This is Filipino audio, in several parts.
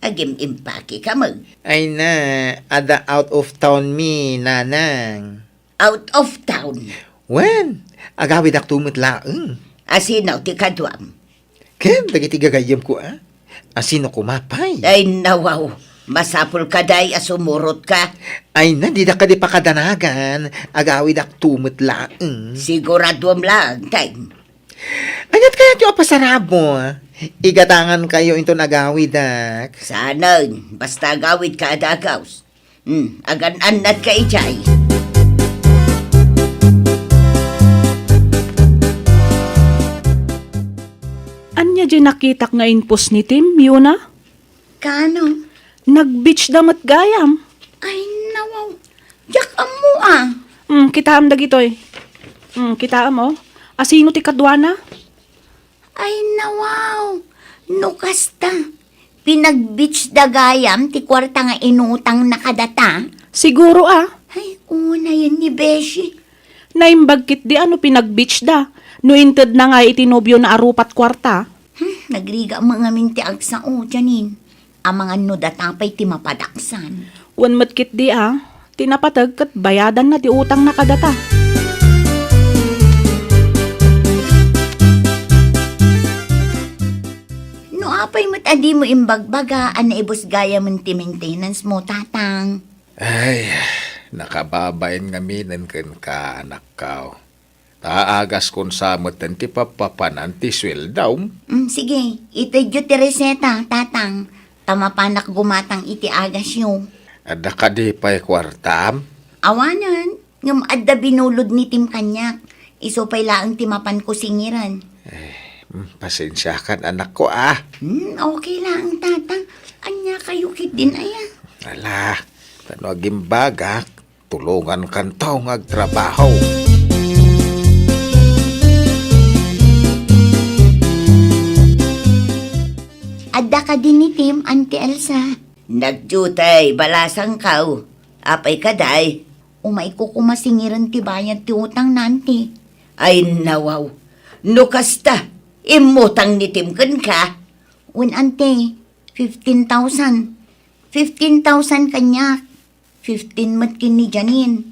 Agim impake ka mo. Ay na, ada out of town mi, nanang. Out of town. Wen, agawid ak tumit laeng. Asinaw ti kadwam. Ken, dagiti gagayam ko Asino kumapay? Ay nawaw. Masapul ka day asumurot ka. Ay na, di na ka di pakadanagan. Agawid ak tumit laeng. Siguradwam lang, time. Anyat kaya tiyo pasarap mo, Igatangan kayo into nagawid ak. Sana, basta gawid ka adagaws. Agan-anat ka ijay. Anya di nakitak nga inpos ni Tim, Yuna? Kano? Nag-beach damat gayam. Ay nawaw. Yak mo Kitaam dagitoy. Kitaam Asino ti kadwana? Ay nawaw. Nukasta. Pinag-beach dagayam ti kwarta nga inutang nakadata. Siguro Ay, una yan ni Beshi. Naimbagkit di ano pinag-beach da. No inted na nga itinobyo na arupat kwarta. Nagriga mga minti agsa Janin. Ang mga nudatapay ti mapadaksan. Wan matkit di tinapatag kat bayadan na ti utang nakadata. No apay mo't adi mo imbagbaga na ibus gaya mo ti maintenance mo, tatang. Ay, nakababain nga minan ken ka anak kao. Taagas kon samot ti papapanan ti sweldaw. Sige, itadyo ti reseta, tatang. Tamapanak gumatang iti agas yung. Ada ka di pa'y kwartam? Awanan, ngam adda binulod ni Tim Kanyak. Iso pa'y laang timapan ko singiran. Pasensya kan anak ko Okay lang, tatang. Anya kayo kit din aya. Ala, tano agimbagak, tulungan kan tao ngagtrabaho. Adda ka din ni Tim, Auntie Elsa. Nagjutay, balasang kaw. Apay ka day. Umay ko kumasingiran ti bayan ti utang nanti. Ay nawaw. Nukasta, imutang ni Tim kan ka. Un ante, 15,000. 15,000 kanya. 15 mat kini Janin.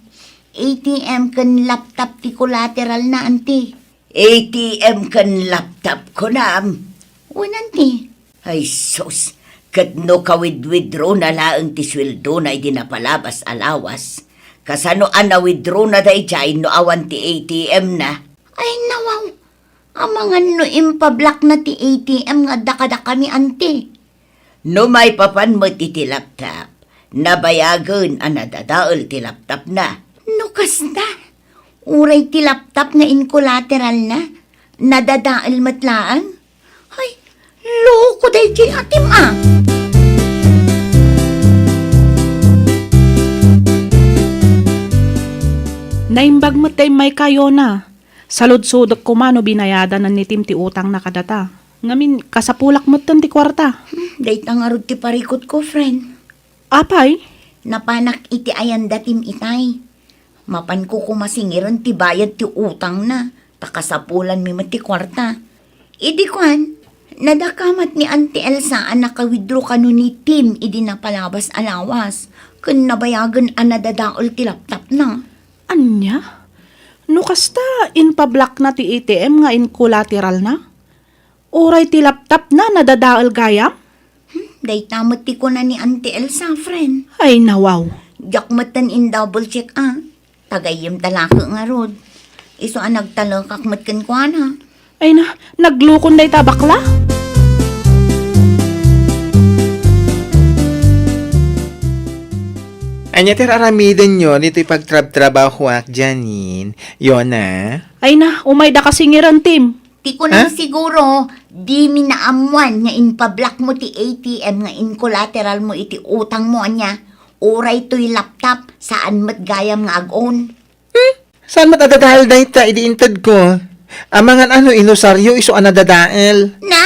ATM kan laptop ti collateral na ante. ATM kan laptop ko na Un ante. Ay sus, kat no kawid-withdraw na laang ti sweldo na idinapalabas alawas. Kasano ana withdraw na day jay no awan ti ATM na. Ay nawaw, amangan no impablock na ti ATM nga dakada kami ante. No may papan mo ti laptop, nabayagan anadadaol ti laptop na. No kasta, uray ti laptop nga in collateral na, nadadaol matlaan. Ay, loko day jay atim Naimbag mo tay may kayo na. Saludsudok kumano binayadan ni Tim ti utang nakadata. Ngamin, kasapulak mo ti kwarta. Day tangarod ti parikot ko, friend. Apay? Napanak iti ayan datim itay. Mapan ko kumasingiran ti bayad ti utang na. Takasapulan mi mati kwarta. Idi kwan, nadakamat ni Auntie Elsa ang nakawidro kanu ni Tim idi napalabas alawas. Kun nabayagan ang nadadaol ti laptop na. Anya? No kasta inpablock na ti ATM nga in collateral na? Oray ti laptop na nadadaal gaya? Day tamot ti ko na ni Auntie Elsa, friend. Ay nawaw. Jakmatan in double check Tagayim talaka nga rod. Iso ang nagtalakak matkan ko na. Ay na, naglukon day tabakla? Anya ter aramiden nyo, nito'y pagtrabaho ak Janin. Yona? Ay na, umay da kasingiran Tim. Ti ko lang siguro, di minaamuan nga inpablock mo ti ATM nga in collateral mo iti utang mo anya. Oray to'y laptop, saan mat gayam nga ag-on. Saan matadadahal na ita, idiintad ko? Amangan inusaryo, iso anadadael. Na,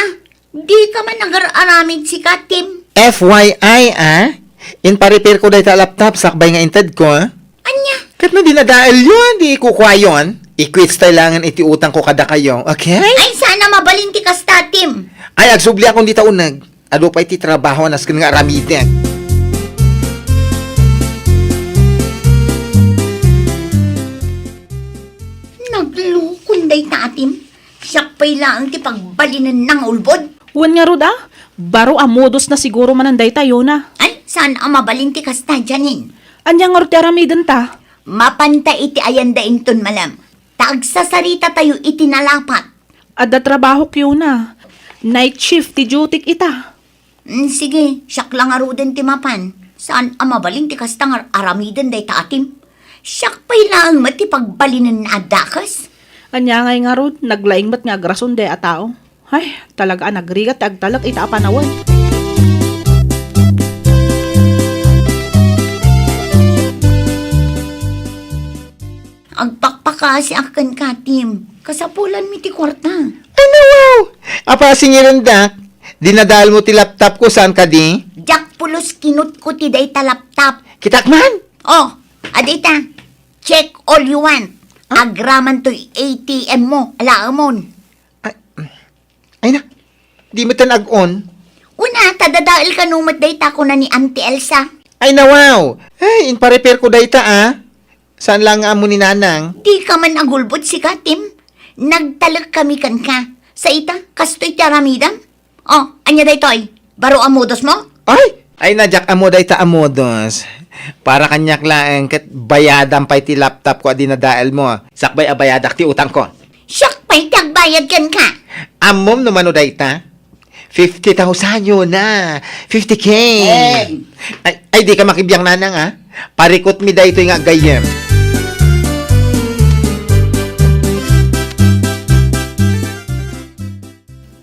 di ka man nag-aramid si Katim. FYI, in pa-repair ko dahil laptop, sakbay nga intad ko, Anya, Kat no dinadael yun, di kukwa yun. I-quits tailangan iti utang ko kada kayo, okay? ay sana mabalinti ka sta, Tim. Ay, agsubli akong di taunag. Ado pa iti trabaho nas nga aramiden. Naglukunday tatim. Siyak pa'y lang ti pagbalinan ng ulbod. Wan nga rod baro amodos na siguro mananday tayo na. Ay, saan ang mabalinti kasta dyanin? Anyang nga rod ti aramiden ta. Mapanta iti ayanda inton malam. Tagsasarita tayo iti nalapat. Adda trabaho kyo na. Night shift ti duty ita. Sige, siyak lang aruden ti mapan. Saan ang mabalinti kasta nga aramiden day tatim? Siyak pa'y lang mati pagbalinan na adakas. Anya nga rod, naglaing mat nga agrason de a tao. Ay, talaga nagrigat agtalak ita apanawan. Agpakpaka si akan katim. Kasapulan mi ti kwarta. Ay na wow! Apa singiran dak? Dinadal mo ti laptop ko saan ka di? Jak pulos kinut ko ti day talaptap. Kitakman! Oh, adita. Check all you want. Agraman to'y ATM mo. Alaamon. Ay na, di mo tan ag-on. Una, tadadail ka numat day ko na ni Auntie Elsa. Ay na wow! Ay, inpa-repair ko dayta Saan lang nga mo ni nanang? Di ka man agulbot si Katim. Nagtalag kami kan ka. Sa ita, kastoy ti aramidam. Oh, anya day toy. Baro amodos mo? Ay najak amo dayta amodos. Para kanyak lang kat bayadan pa iti laptop ko dinadael mo. Sakbay abayadak ti utang ko. Siyak pa'y tagbayad kan ka. Amom naman o dayta? 50,000 yun na. 50K. Ay, di ka makibiyang nanang Parikot mi dayto nga gayem.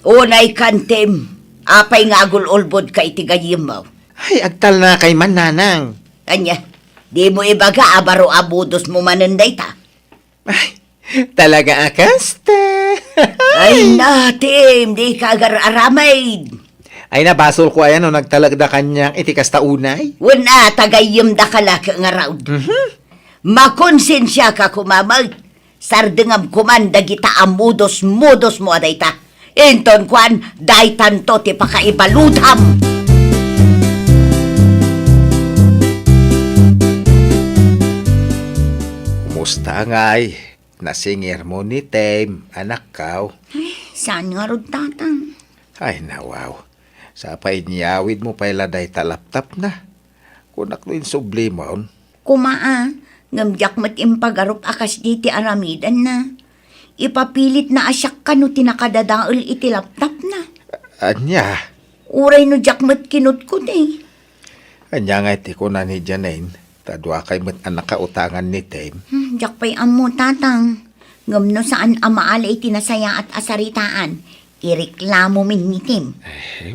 Unay kantem. Apay nga agul-ulbod ka iti gayim mo. Ay, agtal na kay man nanang. Anya, di mo ibaga abaro abudos mo mananday ta. Ay, talaga akasta. Ay natim, di ka agar-aramaid. Ay, nabasol ko ayan nagtalagda kanyang iti kasta unay. Wala, tagayim da kalaki nga raud. Makonsensya ka kumamag. Sardengam kumanda kita amudos mo aday ta. Inton kwan, daytan to ti pakaibaludham. Kumusta ngay? Nasingir mo ni Tem, anak kaw. Saan nga rod tatang? Ay nawaw. Sa pa inyawid mo pala day talaptap na. Kunak rin subli mo. Kumaa, ngamjak mat impagarup akas di ti aramidan na. Ipapilit na asyak ka no tinakadadaol iti laptop na. Anya? Uray no jak mat kinut ko di. Anya nga iti ko na ni Janine. Tadwa kay mat anak kautangan ni Tem. Jak pa'y amo tatang. Ngam no saan amaala iti nasaya at asaritaan. Ireklamo min ni Tim.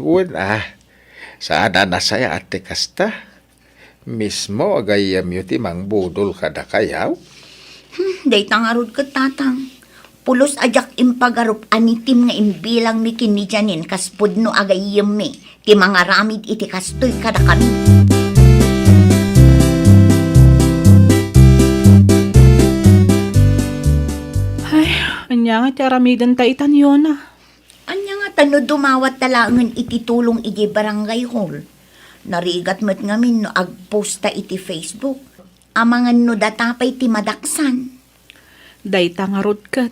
Wala. Saan na nasaya ate kasta? Mismo agayam yu ti mang budol kada kayaw. Day tangarod ka tatang. Pulos ajak impagarup anitim nga imbilang mi kini Janin kaspud no agayem mi. Ti mga ramid iti kastoy kada kami. Ay, anya nga ti aramidan ta itan yun Anya nga tano dumawat talangan iti tulong iti barangay hall. Narigat met ngamin no agposta iti Facebook. Amangan no datapay ti madaksan. Dayta nga rod kat.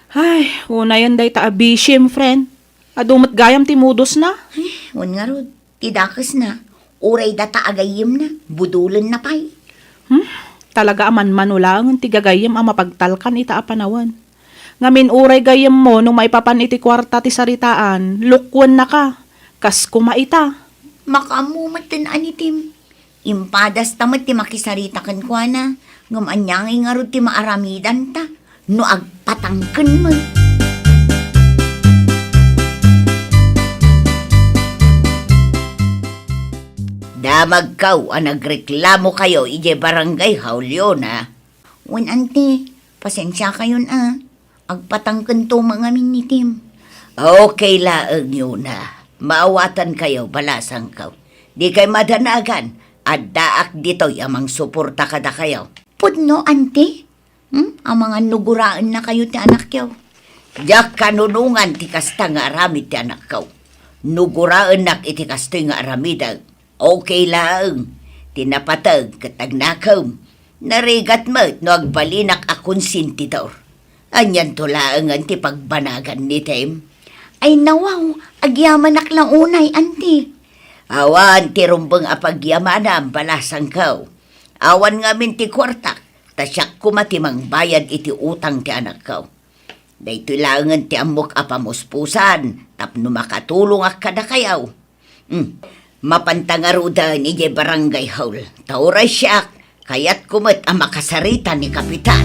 Ay, unayan dayta abishim, friend. Adumat gayam ti mudos na. Wan nga rod, tidakas na. Uray data agayim na, budulan na pay. Talaga aman manulangan ti gagayam ang mapagtalkan ita apanawan. Ngamin uray gayam mo nung maipapan iti kwarta ti saritaan, lukwan na ka. Kas kumaita. Makamumatan anitim. Impadas tamat ti makisarita kan kwa na. Ngam anyangay nga rod ti maaramidan ta. No agpatangken mo. Damag kaw ang nagreklamo kayo ije barangay Haulyo na. Wan ante, pasensya kayo agpatangken to mga minitim. Okay laang yun na. Maawatan kayo balasang kaw. Di kay madanagan at daak dito'y amang suporta kada kayo. Pudno ante? Ang mga nuguraan na kayo ti anak yaw. Diyak kanunungan ti kasta nga aramid ti anak kaw. Nuguraan nak iti kastoy nga aramidag. Okay lang. Tinapatag katagnakam. Narigat mo't no agbalinak akong sintidor. Anyan tulaangan ti pagbanagan ni Tem. Ay nawaw, agyaman lang unay, anti. Awan ti rumbang apagyamanam balasang kaw. Awan nga min ti kwartak. Tasyak kumatimang bayad iti utang ti anak kaw. Dahito langan ti amok apamuspusan, tapno makatulong ak kada kayaw. Mapantangaruda ni je barangay hall. Tauray siya, kaya't kumat ang makasarita ni Kapitan.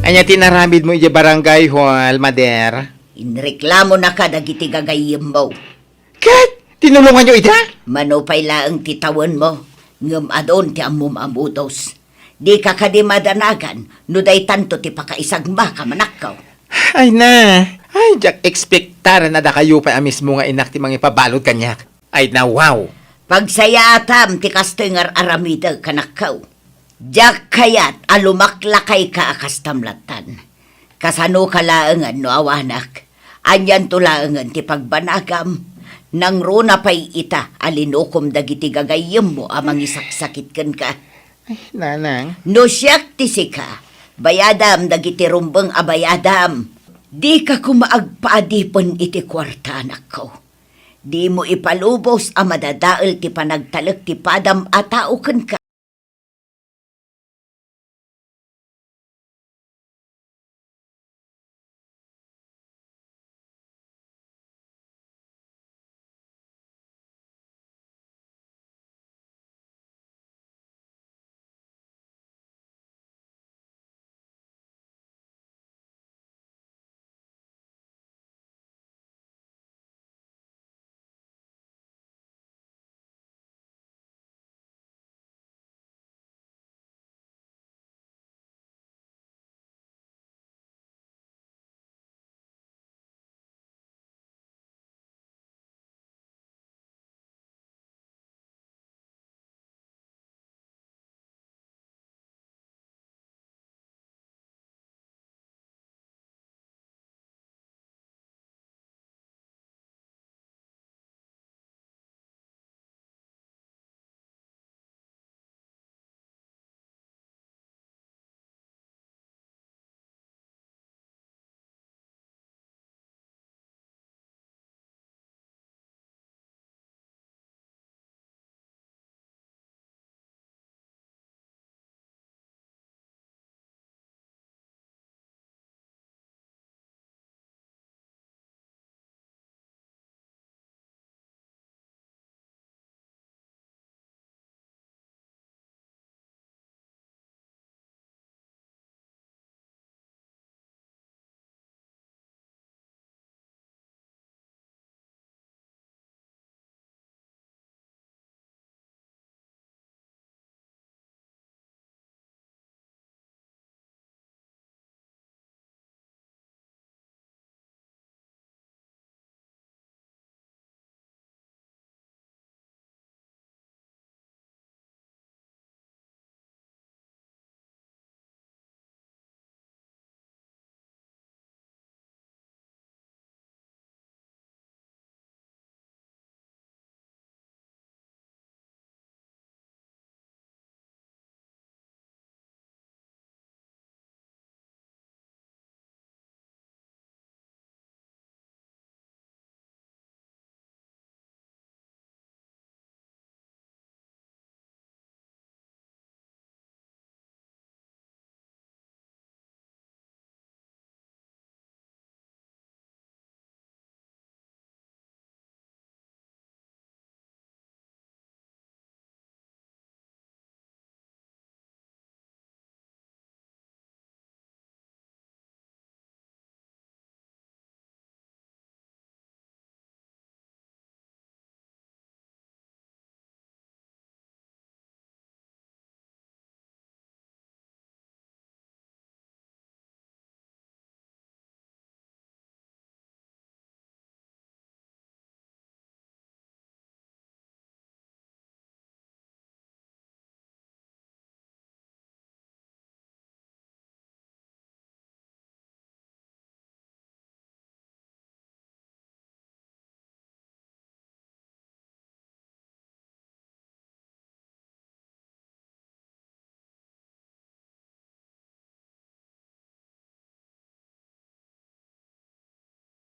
Anya tinaramid mo iti barangay hall, Mader. Inreklamo na ka dagiti gagayim mo. Kat, tinulungan nyo ita? Manupay laang titawan mo. Ngam adon ti amum amudos. Di ka kadimadanagan, no day tanto ti pakaisagma ka manakaw. Ay na. Ay, jak expectar na da kayo pa mismo nga inak ti mga ipabalod kanyak. Ay na, wow. Pagsayatam ti kastoy ngar aramida kanakaw. Jak kayat alumaklakay ka akastamlatan. Kasano ka laangan no awanak. Anyan tulaangan ti pagbanagam. Nang runa pa'y ita, alinukom dagiti gagayem mo amang isaksakit kan ka. Ay, nanang. No siyak ti sika, bayadam dagiti rumbang abayadam. Di ka kumaagpaadipon iti kwarta anak ko. Di mo ipalubos a madadaal ti panagtalek ti padam atao kan ka.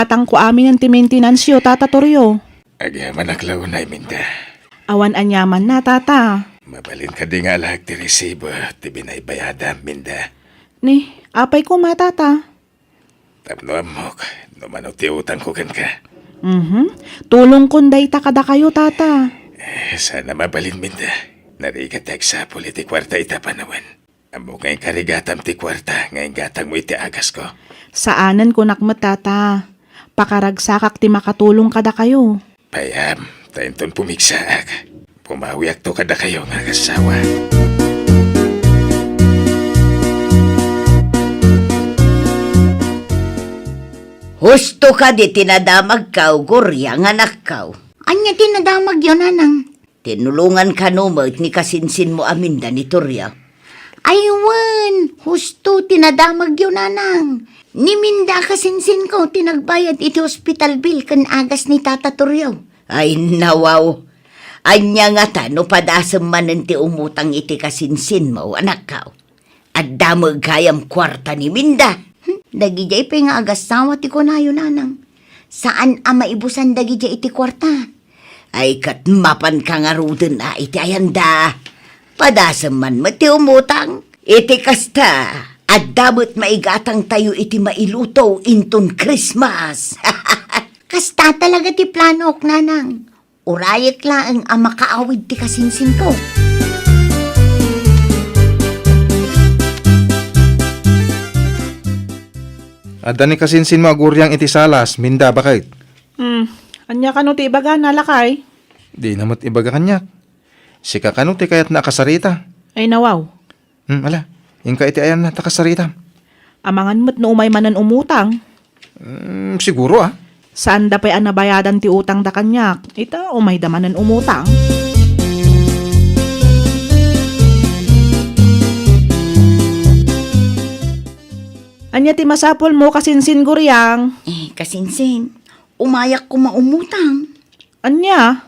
Atang ko amin ang timintinansiyo, Tata Toryo. Agyaman naklaw na minda. Awan anyaman na, Tata. Mabalin ka di nga lahat ti resibo ti binaybayada minda. Ni, apay ko ma, Tata. Tapno amok, numano ti utang ko kan ka. Tulong kunday ta kada kayo, Tata. Sana mabalin minda. Narigatag sa politi kwarta ita panawan. Amo ngayon karigatam ti kwarta, ngayon gatang mo iti agas ko. Saanan ko nakmat, Tata. Pakaragsakak ti makatulong kada kayo. Payam, tainton pumigsaak. Pumawiak to kada kayo nga kasawa. Husto ka di tinadamag ka, gurya nga nakaw. Anya tinadamag yun, anang. Tinulungan ka numot ni kasinsin mo aminda ni Torya. Aywan, husto tinadamag yun, anang. Niminda kasinsin ko, tinagbayad iti hospital bill kan agas ni Tata Toryo. Ay nawaw. Anya nga ta, no padasam man ti umutang iti kasinsin mo, anak ka. At damag kayam kwarta ni Minda. Dagijay pa nga agasawa ti kunayo, nanang. Saan ang maibusan dagijay iti kwarta? Ay katmapan ka nga ruden na iti ayanda. Padasam man ti umutang. Iti kasta. At damot maigatang tayo iti mailuto inton Christmas. Kasta talaga ti plano, nanang. Urayek lang ang makaawid ti kasinsin ko. Adda ni kasinsin mo aguryang iti salas, minda bakit? Anya kano ti ibaga nalakay? Di namot ibaga kanyak. Sika kano ti kayat nakasarita. Ay nawaw. Ala, ingka iti ayan na takasarita. Amangan mo't no umay manan umutang. Siguro ah. Saan da pa'y anabayadan ti utang da kanyak? Ita umay da manan umutang. Anya ti masapol mo kasinsin guryang. Kasinsin, umayak ko maumutang. Anya?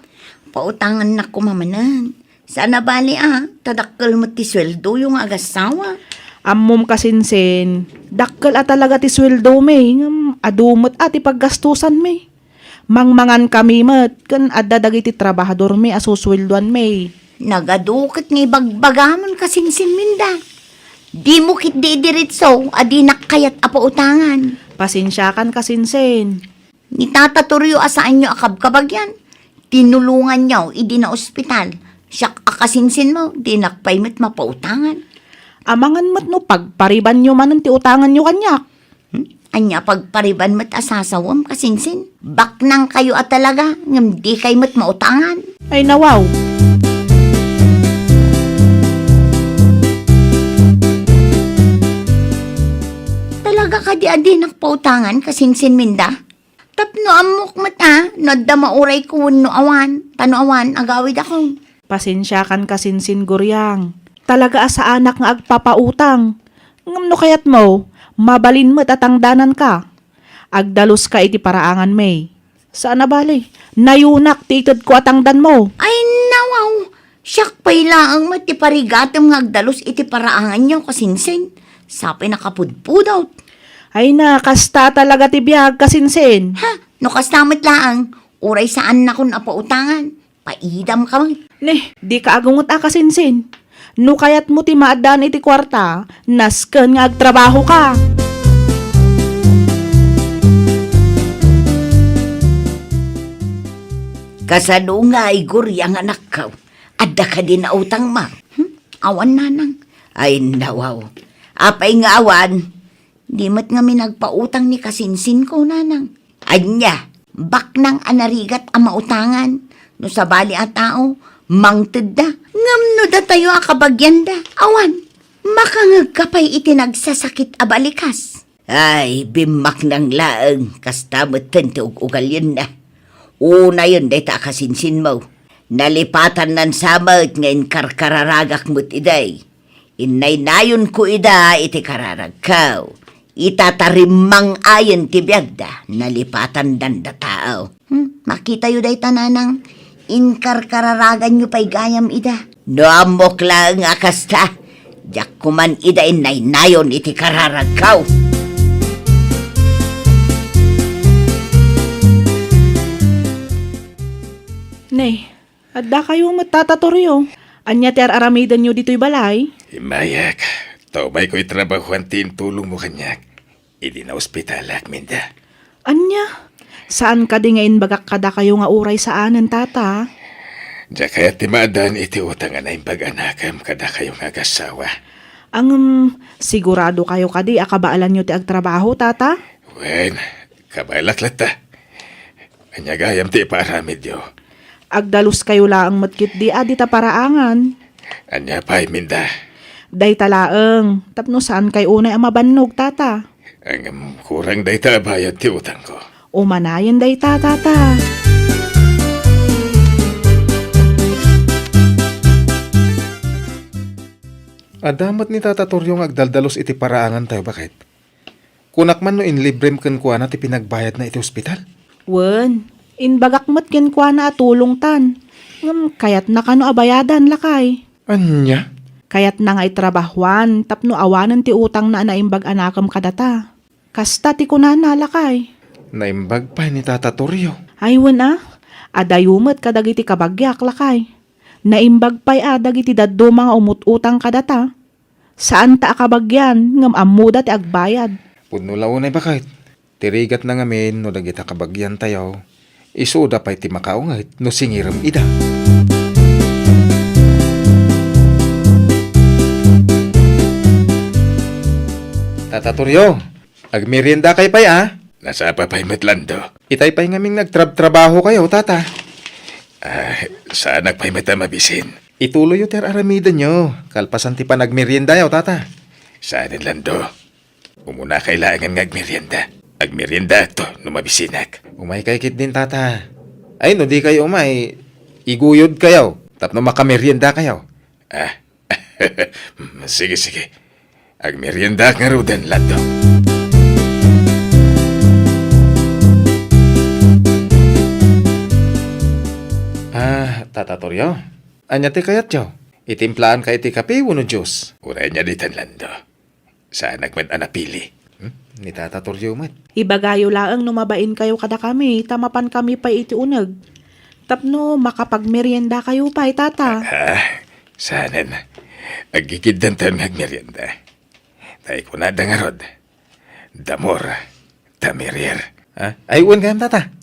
Pautangan na ko mamanan. Sana bali tadakkel mo ti sweldo yung agasawa. Ammom kasinsin, dakkel at talaga ti sweldo may, adumot at ipaggastusan may. Mangmangan kami mat, kan addadag iti trabahador may asusweldoan may. Nagadukit nga ibagbagamon kasinsin minda. Di mo kit di diritso, adi nakayat apautangan. Pasensyakan kasinsin. Ni Tata Toryo asaan nyo akabkabagyan. Tinulungan nyo, idi na ospital. Siyak akasinsin mo, di nakpaymit mapautangan. Amangan mo't no pagpariban nyo man ti utangan nyo kanyak. Anya pagpariban mo't asasawam kasinsin. Baknang kayo at talaga, ngam di kayo mo't mautangan. Ay nawaw. Talaga ka di adi nakpautangan kasinsin minda. Tapno amok mat nadda mauray ko no awan, tano awan, agawid ako. Pasensyakan kasinsin guryang. Talaga asa anak nga agpapautang. Ngam no kayat mo, mabalin mo't atangdanan ka. Agdalos ka iti paraangan may. Saan na bali? Nayunak titod ko atangdan mo. Ay nawaw, siyak pa'y laang mati parigatam nga agdalos iti paraangan niyo kasinsin. Sapi nakapudpudot. Ay na, kasta talaga ti biyag kasinsin. Ha, no kastamat laang, uray saan na kun apautangan. Paidam ka man. Ne, di ka agungot kasinsin. No kayat mo ti maadaan iti kwarta, nasken nga agtrabaho ka. Kasano nga igurya nga nakaw. Adda ka din na utang ma. Awan nanang. Ay nawaw. Apay nga awan. Di mat nga minagpautang ni kasinsin ko nanang. Anya. Baknang anarigat ang mautangan. No sa bali a tao, mangted da. Ngamno da tayo akabagyan da. Awan, makangag kapay itinagsasakit a balikas. Ay, bimak ng laeng. Kastamot tente ugal yun na. Una yun, day ta kasinsin mo. Nalipatan nan samot ngayon karkararagak mo't iday. Inay nayon ko ida iti kararag kaw. Itatarimang ayon ti biyagda. Nalipatan dan da tao. Makita yu day tananang inkarkararagan yu pa'y gayam ida. No amok lang akasta. Diyak kuman ida inay nayon iti kararag kaw. Nay, adda kayo matatatoryo. Anya ter aramidan nyo dito'y balay? Himayak, taubay ko'y trabahuan tulong mo kanyak. Idi na ospitalak, Minda. Anya? Saan ka di ngayon bagak kada kayo nga uray sa anan, tata? Diya kaya timadan iti utangan na pag-anakam kada kayo nga kasawa. Ang sigurado kayo kadi akabaalan nyo ti agtrabaho, tata? Wen, kabalaklat ta. Anya gayam ti paramid yo. Agdalus kayo laang matkit di adita paraangan. Anya pa'y Minda. Day talaeng, tapno saan kay unay ang mabannog, tata? Ang kurang day ta bayad ti utang ko. Umanayan day tata. Adamat ni Tata Toryo nga agdaldalos iti paraangan tayo, bakit? Kunak man no inlibrem ken kuana ti pinagbayad na iti ospital. Wen, inbagak mat ken kwa na atulong tan. Kayat na kano abayadan lakay. Anya? Kayat na nga itrabahuan, tapno awanan ti utang na naimbag anakam kadata. Kasta ti kunana lakay. Naimbag pa ni Tata Toryo. Ay wen adayumet kadagiti kabagyak lakay. Naimbag pa'y dagiti daddo mga umututang kadata. Saan ta akabagyan ngam amuda ti agbayad. Puno launay bakit? Tirigat na ngamin no dagita kabagyan tayo. Isuda pa'y ti makaungit no singiram ida. Tata Toryo, agmerienda kay pa'y Nasa pa pa'y matlando. Itay pa'y ngaming nagtrabaho kayo, tata. Saan pa'y mata mabisin? Ituloy yung ter aramidan nyo. Kalpasan ti pa nagmerienda yaw, tata. Saan lando? Umuna kailangan ngagmerienda. Agmerienda to, numabisinak. Umay kay kit din, tata. Ay, no di kayo umay. Iguyod kayo. Tapno makamerienda kayo. Sige. Agmerienda nga rudan lando. Tata Toryo. Anya ti kayat yaw. Itimplaan ka iti kape, wano Diyos. Uray niya ditan lando. Saan anapili? Ni Tata Toryo mat. Ibagayo laang numabain kayo kada kami, tamapan kami pa iti uneg. Tapno makapagmerienda kayo pa tata. Saanan. Agikiddan tayo ngagmerienda. Tay ko na dangarod. Damor. Tamirier. Ay, uwan kayam, tata.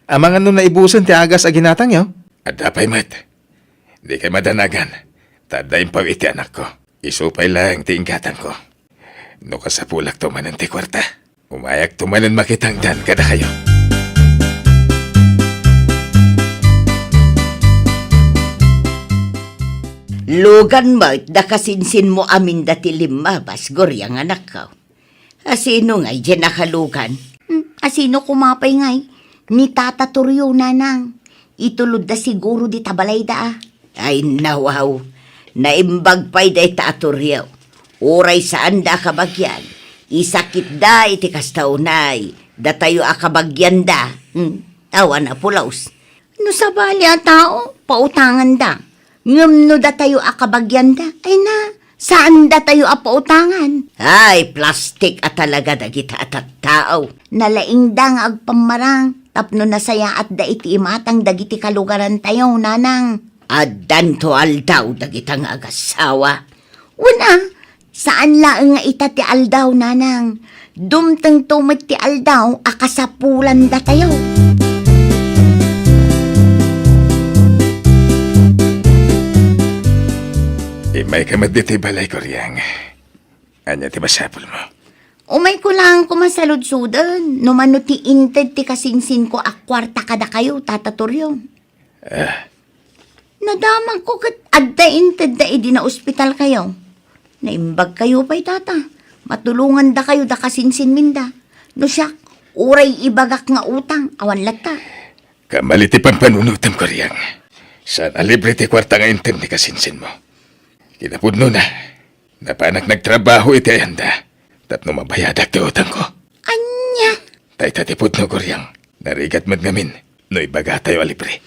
Amangan nun na ibusan ti agas aginatang yaw. Adapay mat. Di kay madanagan. Tadayin pa iti anak ko. Isupay lang ti ingkatan ko. No kasapulak tumanan ti kwarta. Umayak tumanan makitang dan kada kayo. Lugan mo, dakasinsin mo amin dati lima, basgor yang anak ka. Asino nga'y dyan nakalugan? Asino kumapay ngay? Ni Tata Toryo, nanang. Itulod da siguro di tabalay da Ay nawaw, naimbag pa'y day taturyaw. Uray saan da kabagyan. Isakit da iti kastaunay. Datayo akabagyan da. Awa na pulaws. No sa bali a tao, pautangan da. Ngam no da tayo akabagyan da. Ay na, saan da tayo apautangan? Ay, plastik at talaga dagita at tao. Nalaing da nga agpamarang. Tapno nasaya at da iti imatang dagiti kalugaran tayo, nanang. Addan to aldaw dagitang agasawa. Una, saan laeng nga ita ti aldaw, nanang? Dumteng tumit ti aldaw, akasapulan da tayo. May kamat diti balay ko riyang. Anya ti masapul mo. Umay ko lang kumasaludsudan. Numano ti inted ti kasinsin ko akwarta kada kayo, Tata Toryo. Nadamang ko kat adda inted da idi na ospital kayo. Naimbag kayo pa'y tata. Matulungan da kayo da kasinsin minda. No siya, uray ibagak nga utang. Awan lata. Kamaliti pang panunutam ko riyang. Saan alibre ti kwarta nga inten ni kasinsin mo. Kinapudno na. Napanak nagtrabaho iti ayanda. Tapno mabayadak ti utang ko. Anya? Tay tatipudno ko riyang. Narigat mat ngamin. No ibaga tayo alibre.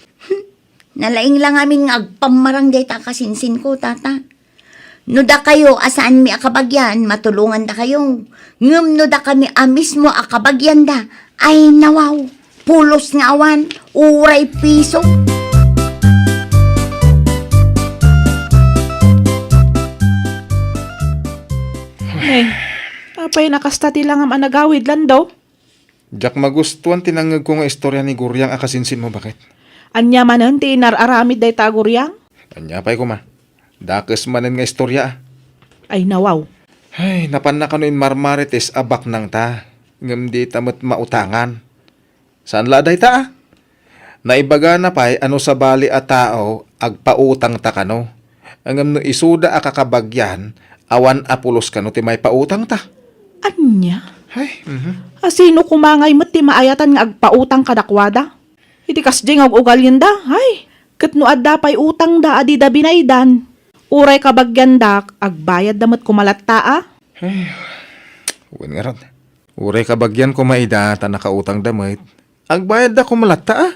Nalaing lang amin nga agpamarang day ta kasinsin ko, tata. No da kayo, asaan mi akabagyan, matulungan da kayo. Ngam no da kami mismo akabagyan da. Ay nawaw, pulos nga awan, uray piso. pa'y nakastati lang ang anagawid lang daw. Jak magustuhan tinangag ko nga istorya ni Guryang akasinsin mo bakit? Anya manan ti inararamid day taguryang. Anya pa'y ko ma. Dakes manan nga istorya ah. Ay nawaw. Ay, napan na kano in marmarites abak nang ta. Ngam di tamat mautangan. Saan laday ta ah? Naibaga na pa'y ano sa bali a tao agpautang ta kano. Angam no isuda a kakabagyan, awan apulos kano ti may pautang ta. Anya? Ay, Asino kumangay mo't ti maayatan nga agpautang kadakwada? Iti kasdi nga ugal yun da. Ay, kat no adda pa'y utang da adi da binaydan. Uray kabagyan da, agbayad da mo't kumalatta ah. uwan nga ron. Uray kabagyan ko maida, ta nakautang damit. Agbayad da kumalata ah.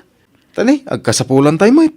Tani, agkasapulan tayo mait.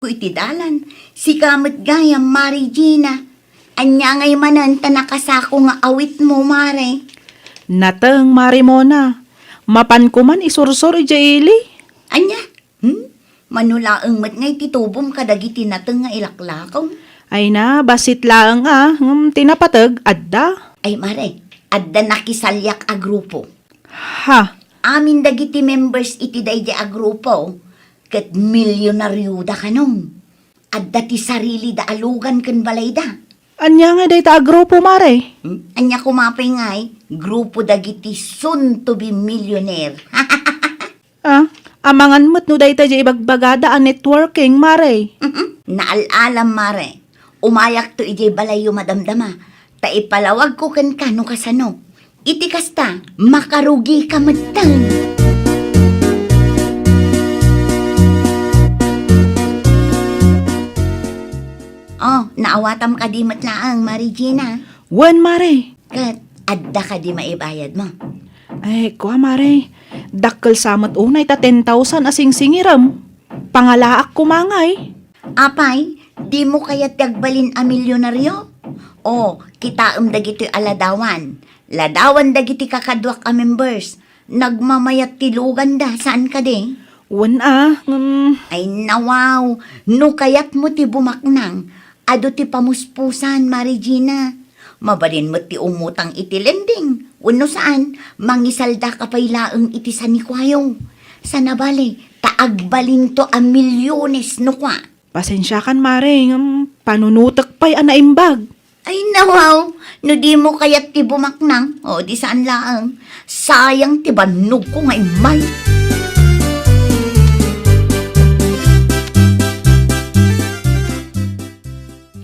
ko iti dalan. Si kamot gaya, Mari Gina. Anya ngay manan ta nakasako nga awit mo, Mare. Nateng, Marimona. Mapan ko man isursor ija ili. Anya? Manulaang mat ngay titubom kadagiti nateng nga ilaklakaw. Ay na, basit laang tinapatag, adda. Ay, Mare, adda nakisalyak a grupo. Ha, Amin dagiti members iti daydi a grupo. Ket milyonaryo da kanong. Adda ti sarili da alugan ken balay da. anya nga day ta grupo, Mare. Anya kumapay ngay, grupo dagiti soon to be millionaire. Amangan mo't no day ta di ibagbagada ang networking, Mare. Naalalam, Mare. Umayak to ijay balayo madamdama. Ta ipalawag ko ken kano kasano. Iti kasta, makarugi ka matang. Oh, naawatam ka di matlaang, Mari Gina. Wen, Mare. Kat, adda ka di maibayad mo. Ay, kuha, Mare. Dakkel samot unay ta 10,000 asing singiram. Pangalaak kumangay. Apay, di mo kaya tagbalin a milyonaryo? O, kita dagiti aladawan. Ladawan dagiti kakadwak a members. Nagmamayat tilugan da, saan ka di? Wen Ay nawaw, no kayat mo ti bumaknang. Ado ti pamuspusan, Mari Gina. Mabalin mo ti umutang iti lending. Uno saan, mangisalda ka pa'y laeng iti sanikwayo. Sa nabali, taagbalin to a milyones no kwa. pasensya kan, Mare. Panunutak pa'y anaimbag. Ay nawaw, no di mo kayat ti bumaknang. O di saan laeng. Sayang ti banog ko ngay may.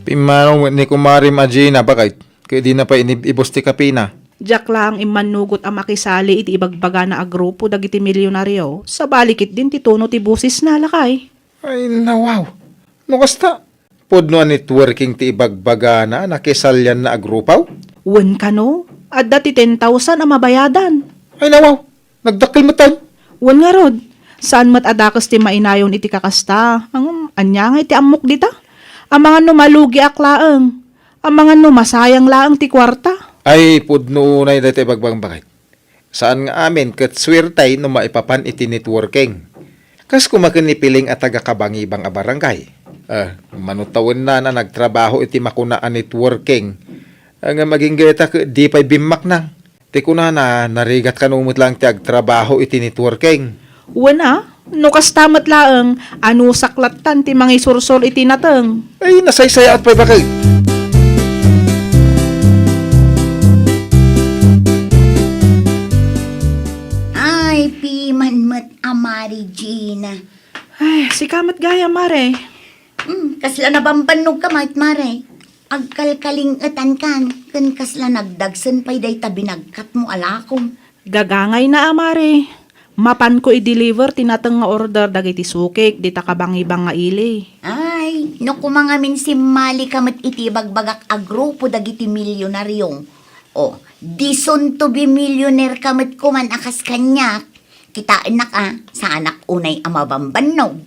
Pimano ni kumari Magina, bakit? Kaya di na pa inibos ti kapina. Diyak lang imanugot ang makisali iti ibagbaga na agrupo dagiti milyonaryo. Sa balikit din ti tono ti busis na lakay. Ay, nawaw. No kasta? Podno ang networking ti ibagbaga na nakisalyan na agrupaw? Wen ka no? At dati 10,000 ang mabayadan. Ay, nawaw. Nagdakil mo tayo. Wen nga rod. Saan mat adakas ti mainayon iti kakasta? Ang anya nga iti amok dita? Ang mga numalugi aklaeng. Ang mga numasayang laang ti kwarta. Ay, podno unay dati ibagbang bakit? Saan nga amin kat swirtay no maipapan iti networking. Kas kumakinipiling at taga-kabangibang a barangay. Manutawin na nagtrabaho iti makunaan networking. Ang maging geta di pa'y bimak nang. Ti kuna na narigat kanumot lang ti agtrabaho iti networking. Wen no kastamat laeng. Ano saklatan ti mga isursor iti nateng. Ay, nasaysaya at pa'y bakit? Ay, piman mat Mari Gina. Ay, si kamat gaya, Mare. Kasla nabambanog ka, Mare. Agkalkaling atan kan. Kan kasla nagdagsan pa'y day tabinagkat mo alakom. Gagangay na, Mare. Mapan ko i-deliver tinatang nga order dagiti sukik, di takabangibang nga ili. Ay, no kumangamin si Mali kamat iti bagbagak a grupo dagiti milyonaryong. O, di soon to be millionaire kamat kuman akas kanya. Kitaan na ka sa anak unay amabambanog.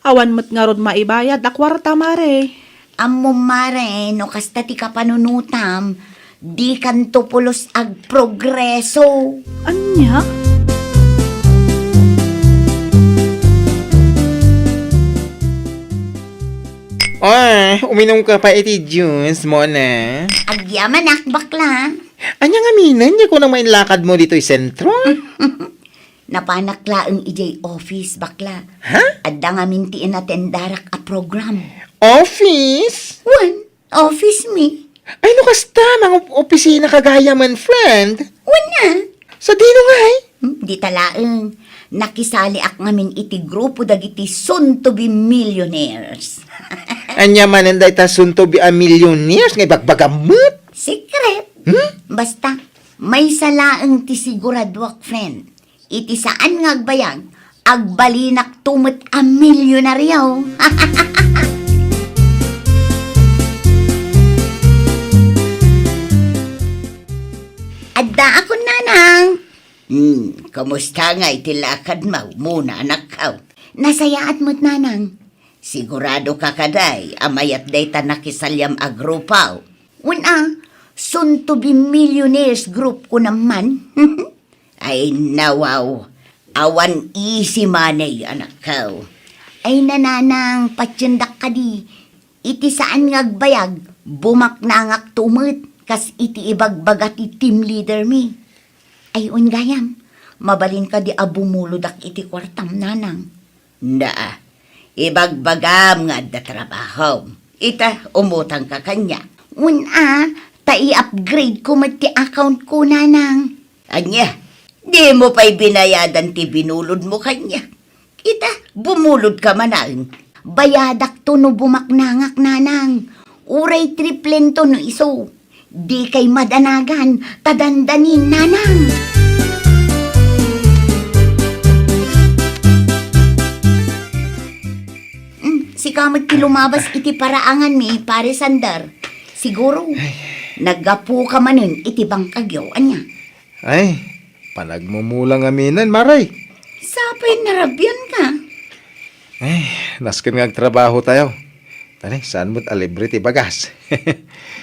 Awan mo't nga rod maibayad, akwarta, Mare. Amo, Mare, no kasta ti kapanunutam, di kanto pulos ag progreso. Anya? Ay, uminom ka pa iti juice mo na. Agyaman ak bakla. Anya nga minan, di ko nang mainlakad mo dito sentro. Napanakla ang ijay office bakla. Ha? Adda nga mintiin natin darak a program. Office? One, office me. Ay, no kasta, mga opisina kagaya man, friend. Una. Sa dino nga ay? Di talaeng. Nakisali ak ngamin iti grupo dagiti soon to be millionaires. Anya man ang dahita soon to be a millionaires, ngay bagbagamot. Secret. Basta, may salaang ti siguradwak, friend. Iti saan nga agbayag, agbalinak tumot a milyonaryo. Adda ako, nanang. Kamusta nga itilakad mo? Muna, anak ka. Nasayaat mo't, nanang. Sigurado ka kaday, amayat day ta nakisalyam a grupaw. Una, soon to be millionaires group ko naman. Ay nawaw, awan easy money anak ko. Ay nananang patyandak ka di, iti saan ngagbayag, bumak na ngak tumut, kas iti ibagbagat iti team leader mi. Ay ungayam, mabalin ka di abumuludak iti kwartam nanang. Na, ibagbagam nga da trabaho. Ita, umutang ka kanya. Una, i-upgrade ko ti account ko nanang. Anya, di mo pa'y binayadan ti binulod mo kanya. Kita, bumulod ka manang. Bayadak to no bumaknangak nanang. Uray triplen to no iso. Di kay madanagan, tadandanin nanang. Si kamot ti lumabas iti paraangan mi, pare Sandar. Siguro, naggapu ka manin iti bangkagyo, anya. Ay, panagmumulang aminan, Maray. Sapay narabyan ka. Ay, naskin nga trabaho tayo. Tani, saan mo't alibre ti bagas?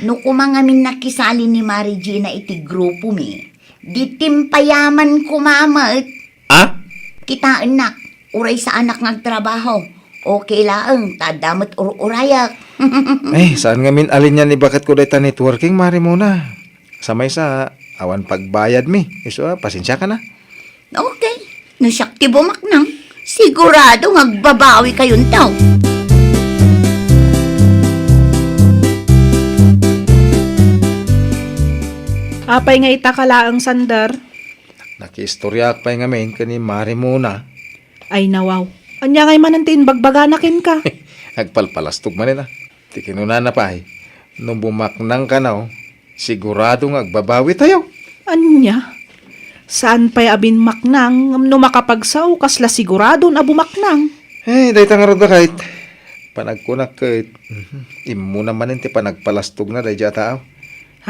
No kumangamin nakisali ni Mary Gina iti grupo mi, di timpayaman kumamat. Ah? Kita anak, uray sa anak ngagtrabaho. Okay laang, tadamot urayak. Ay, saan nga min alin yan ni bakit ko dayta networking, Mari muna. Samay sa awan pagbayad mi. Iso, pasensya ka na. Okay, nasyak ti bumaknang. Sigurado ngagbabawi kayong tao. Apay nga itakalaang Sandar. Nakistorya pa nga min kani Mari muna. Ay nawaw. Anya ngay manantin bagbaganakin ka. Agpalpalastog man na. Ti kinuna na pa ay. Nung bumaknang ka na, sigurado nga agbabawi tayo. Anya? Saan pa'y abin maknang no makapagsaw kasla sigurado na bumaknang? Eh, dahi tangarod ba kahit panagkunak kahit imo naman ti panagpalastog na dahi dya tao.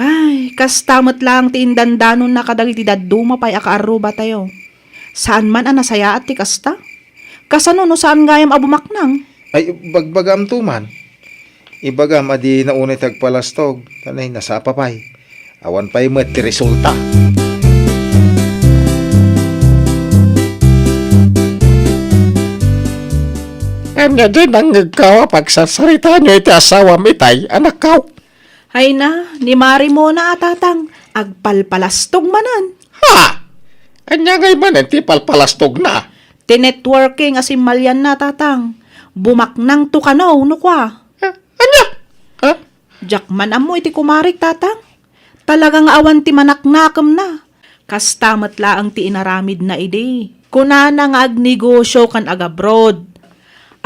Ay, kastamot lang ti indandanon na kadagiti daduma pa'y akaaruba tayo. Saan man anasaya at ti kasta? Kasano no saan gayam abumaknang? Ay, bagbagam tuman. Ibagam adi naunay tagpalastog. Tanay, nasapa pa'y. Awan pa'y met ti resulta. Anya din ang nagkawa pagsasarita nyo iti asawa mitay, anak kaw. Ay na, ni Mari mo na atatang, agpalpalastog manan. Ha? Anya ngay man ti palpalastog na. Tinetworking asim malyan na tatang. Bumaknang tukanaw no kwa. Anya? Ha? Jakman amo iti kumarik tatang. Talagang awan ti manaknakam na. Kastamat laang ti inaramid na ide. Kunana nga agnegosyo kan agabroad.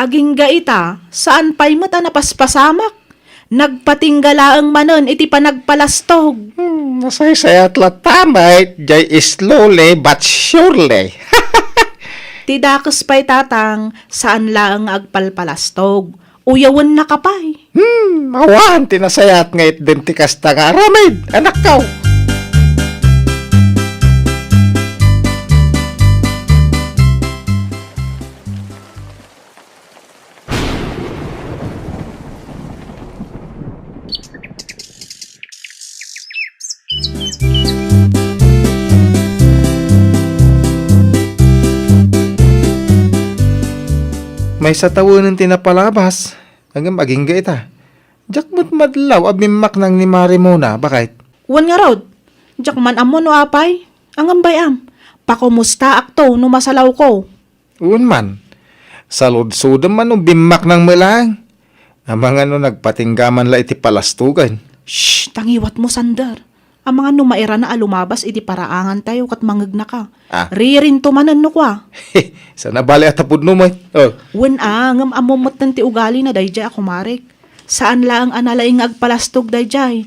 Aging gaita, saan pa'y mata napaspasamak? Nagpatinggalaang manon iti panagpalastog. Nasaysayat la tamay, jay slowly but surely. Tidakas pa'y tatang, saan laang agpalpalastog. Uyawan na kapay. Awan, tinasayat nga itdentikas ta nga aramid, anak kaw. May sa tawanan tinapalabas. Hanggang maging gaita. Jakmut madlaw abimak nang ni Mari muna. Bakit? Wan nga rod. Jakman amo no apay. Ang ambayam. Pakumusta akto no masalaw ko. Uwan man. Salud-sudam man no bimak ng melang. Ang mga no nagpatinggaman la iti palastugan. Shh, tangiwat mo Sandar. Ang mga numaira na alumabas iti paraangan tayo kat mangag na ka. Ah. Ririn tumanan no kwa. Sana bali at tapod no may. Oh. Wen ngam amomot ng ti ugali na dayjay ako marik. Saan lang analaing agpalastog dayjay.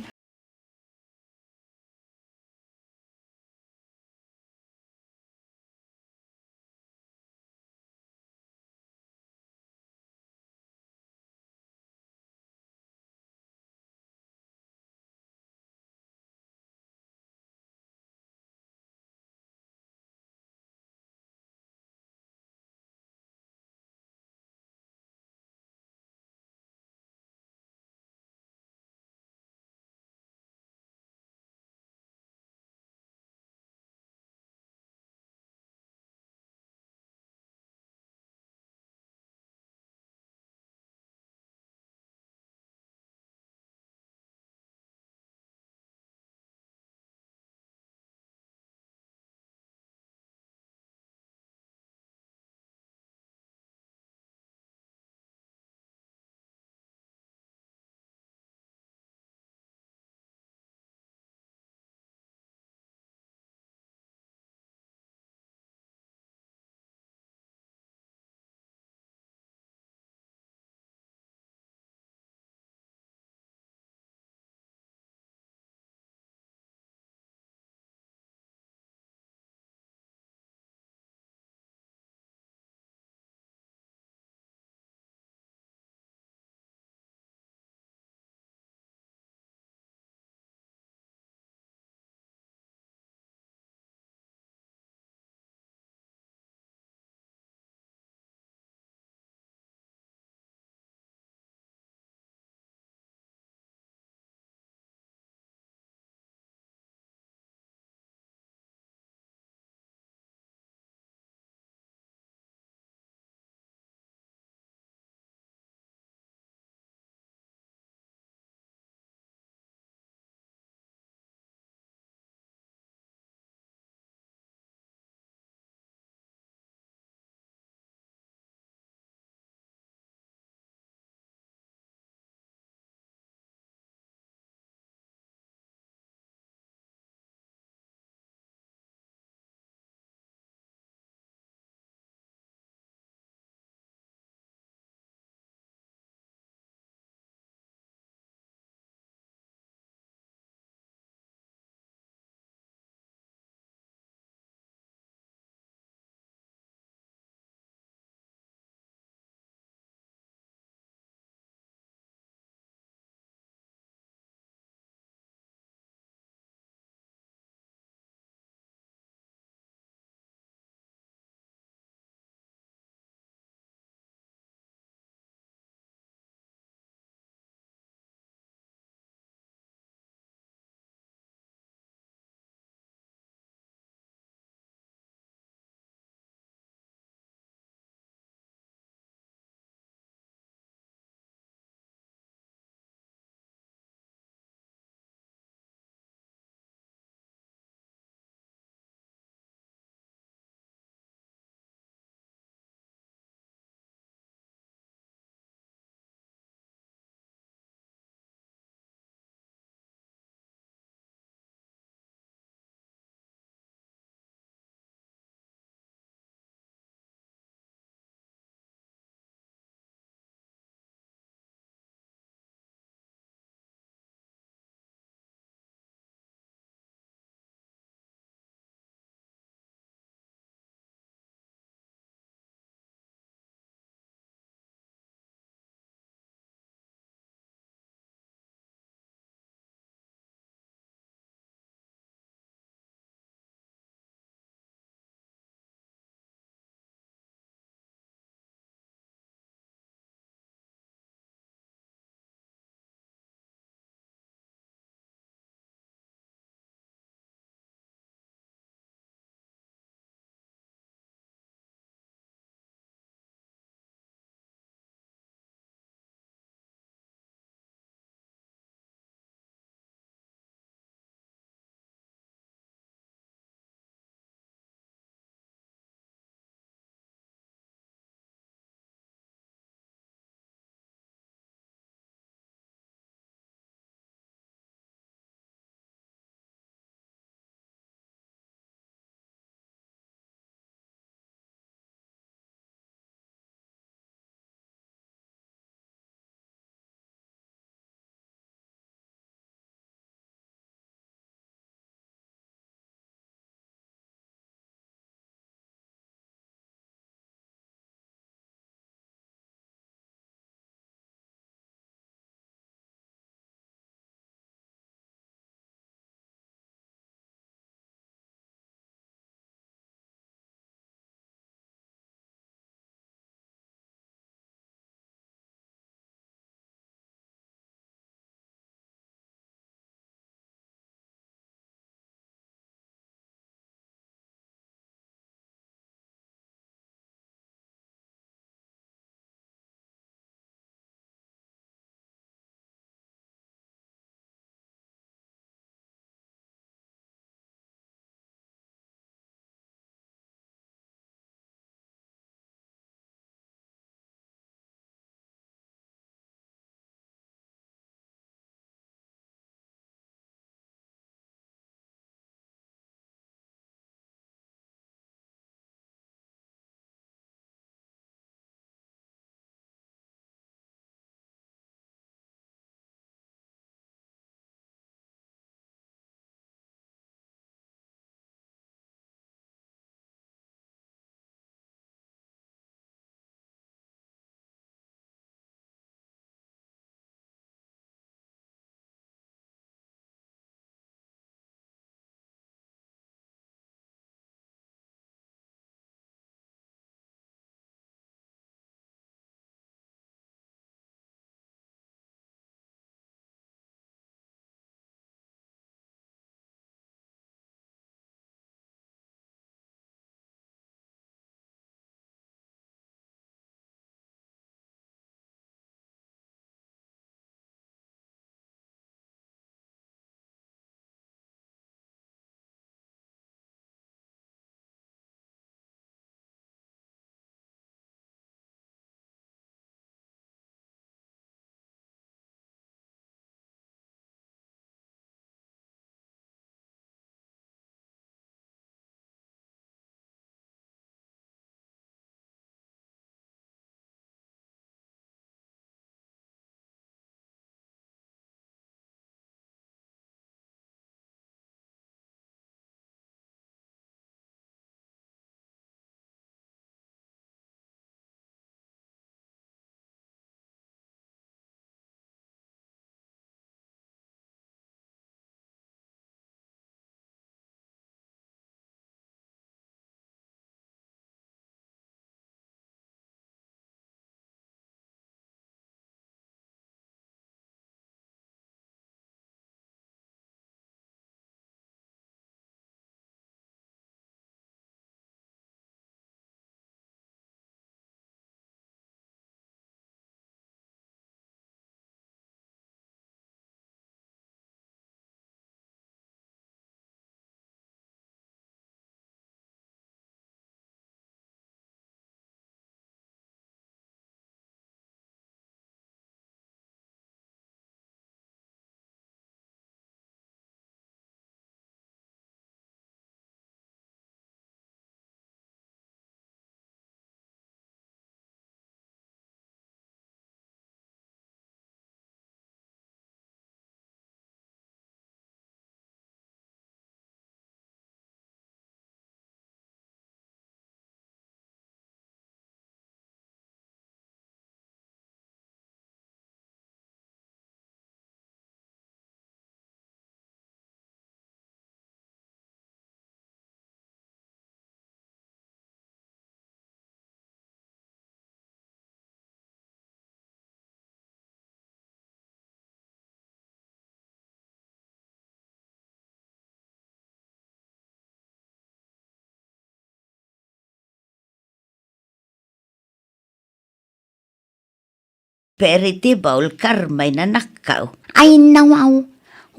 prosperity bowl karmay na nakaw. Ay nawaw,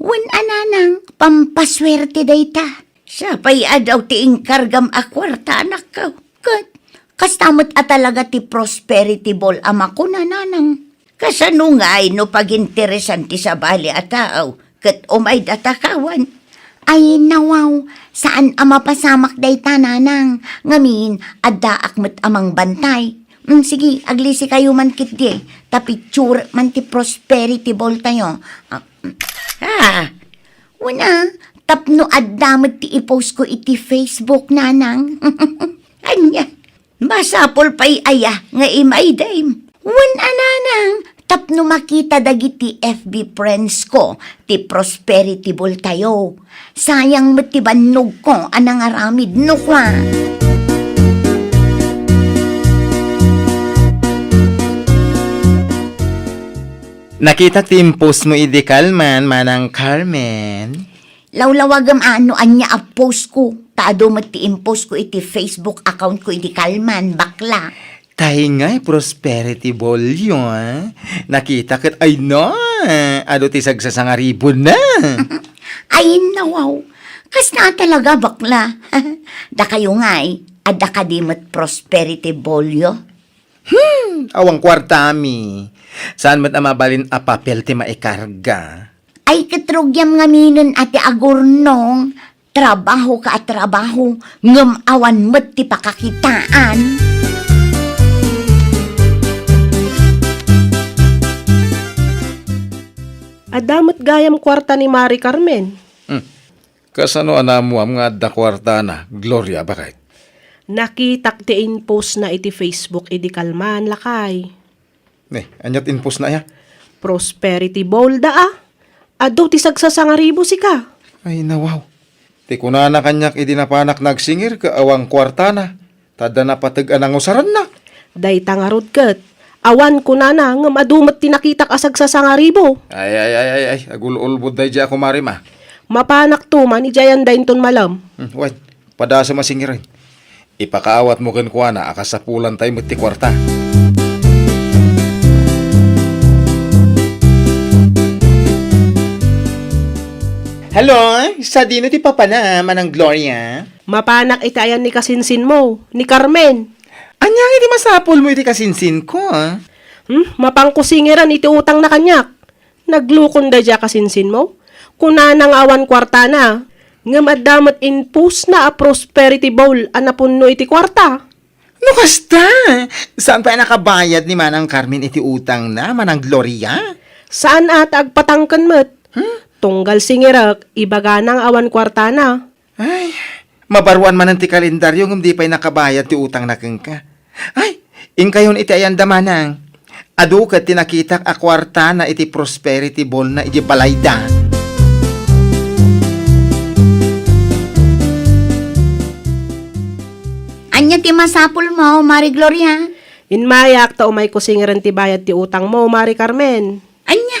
wan ananang pampaswerte dayta. Siya pa'y adaw tiing kargam akwarta nakaw. Kastamot at talaga ti prosperity ball ama ko nanang. Kasano nga ay no paginteresan ti sa bali at tao, kat umay datakawan. Ay nawaw, saan ama pasamak dayta nanang? Ngamin, adda akmet amang bantay. Sige, aglisi kayo man kit di. Tapicture man ti prosperity ball tayo. Una, tapno addamet ti ipost ko iti Facebook nanang. Anya, masapol pa'y aya nga imay dame. Wan ananang, tapno makita dagiti FB friends ko, ti prosperity ball tayo. Sayang matibanog ko anang aramid no kwa. Nakita timpos mo idi Kalman, manang Carmen. Lawlawagam ano anya a post ko. Taado mati impose ko iti Facebook account ko iti Kalman, bakla. Tayo nga'y prosperity ball yun. Nakita kat, ay no, ado ti sagsasangaribon na. Ay nawaw, kas na talaga bakla. Da kayo nga'y, ada kadimot prosperity ball yo. Awang kwartami. Saan mo't amabalin a papel ti maikarga? Ay katrugyam nga minun ati agurnong, trabaho ka at trabaho, ngam awan mo't ti pakakitaan. Adamot gayam kwarta ni Mari Carmen. Kasano anamo am nga adda kwarta na, Gloria bakay? Nakitak ti post na iti Facebook idi Kalman lakay. Anyat inpos na ya. Prosperity bowl da ah. Ado ti sagsasangaribo si ka. Ay nawaw. Ti kunana kanyak idinapanak nagsingir ka awang kwarta na. Tada na patag anang usaran na. Day tangarod ket. Awan ko na nga madumat tinakitak asag sa sangaribo. Ay, agul-ulbod day di ako marima. Mapanak to man ijayan dahin ton malam. Wait, pada sa masingirin. Ipakaawat mo kan kuana akasapulan tayo mati kwarta. Hello, sa dino ti papa na, manang Gloria? Mapanak itayan ni kasinsin mo, ni Carmen. Anyang iti masapol mo iti kasinsin ko, ah? Mapangkusingiran iti utang na kanyak. Naglukon da dya kasinsin mo. Kuna nang awan kwarta na. Nga madamat inpus na a prosperity bowl anapunno iti kwarta. No kasta? Saan pa nakabayad ni manang Carmen iti utang na, manang Gloria? Saan ata agpatangkan met? Tunggal singirak, ibaga nang awan kwarta na. Ay, mabaruan man ti kalendaryo ngum di pa'y nakabayad ti utang na ka. Ay, ingkayon iti ayan damanang. Adu kat tinakitak a kwarta na iti prosperity ball na iti balayda. Anya ti masapul mo, Mari Gloria? Inmayak ta umay kusingiran ti bayad ti utang mo, Mari Carmen. Anya,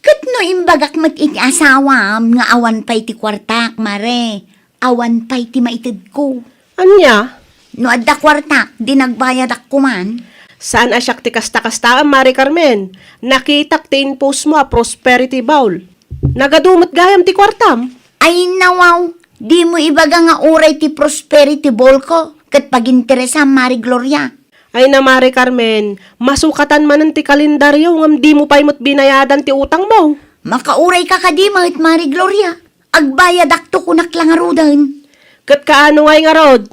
kat no imbagak mat iti asawam nga awan pa'y ti kwartak, Mare. Awan pa'y ti maitid ko. Anya? No adda kwartak, di nagbayad ako man. Saan asyak ti kasta-kastaan, Mari Carmen? Nakitak ti inpus mo a prosperity bowl. Nagadumat gayam ti kwartam. Ay nawaw, di mo ibaga nga uray ti prosperity ball ko. Kat paginteresa, Mari Gloria. Ay na, Mari Carmen, masukatan man ti kalendaryo ngam di mo pa'y mo't binayadan ti utang mo. Makauray ka kadimahit, Mari Gloria. Agbayad akto kunak lang arudan. Kat kaano ngay nga rod?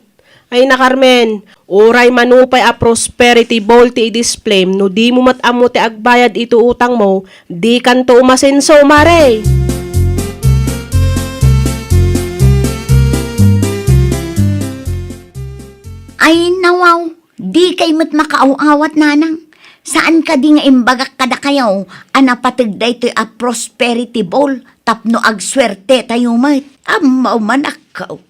Ay na, Carmen, uray manupay a prosperity bowl ti i-display no di mo matamo ti agbayad ito utang mo, di kanto umasenso, Mare. Ay nawaw, di kay mat makaawawat nanang. Saan ka di nga imbagak kada kayaw, anapatagday to a prosperity bowl, tapno agswerte tayo mat. Amaw manakaw.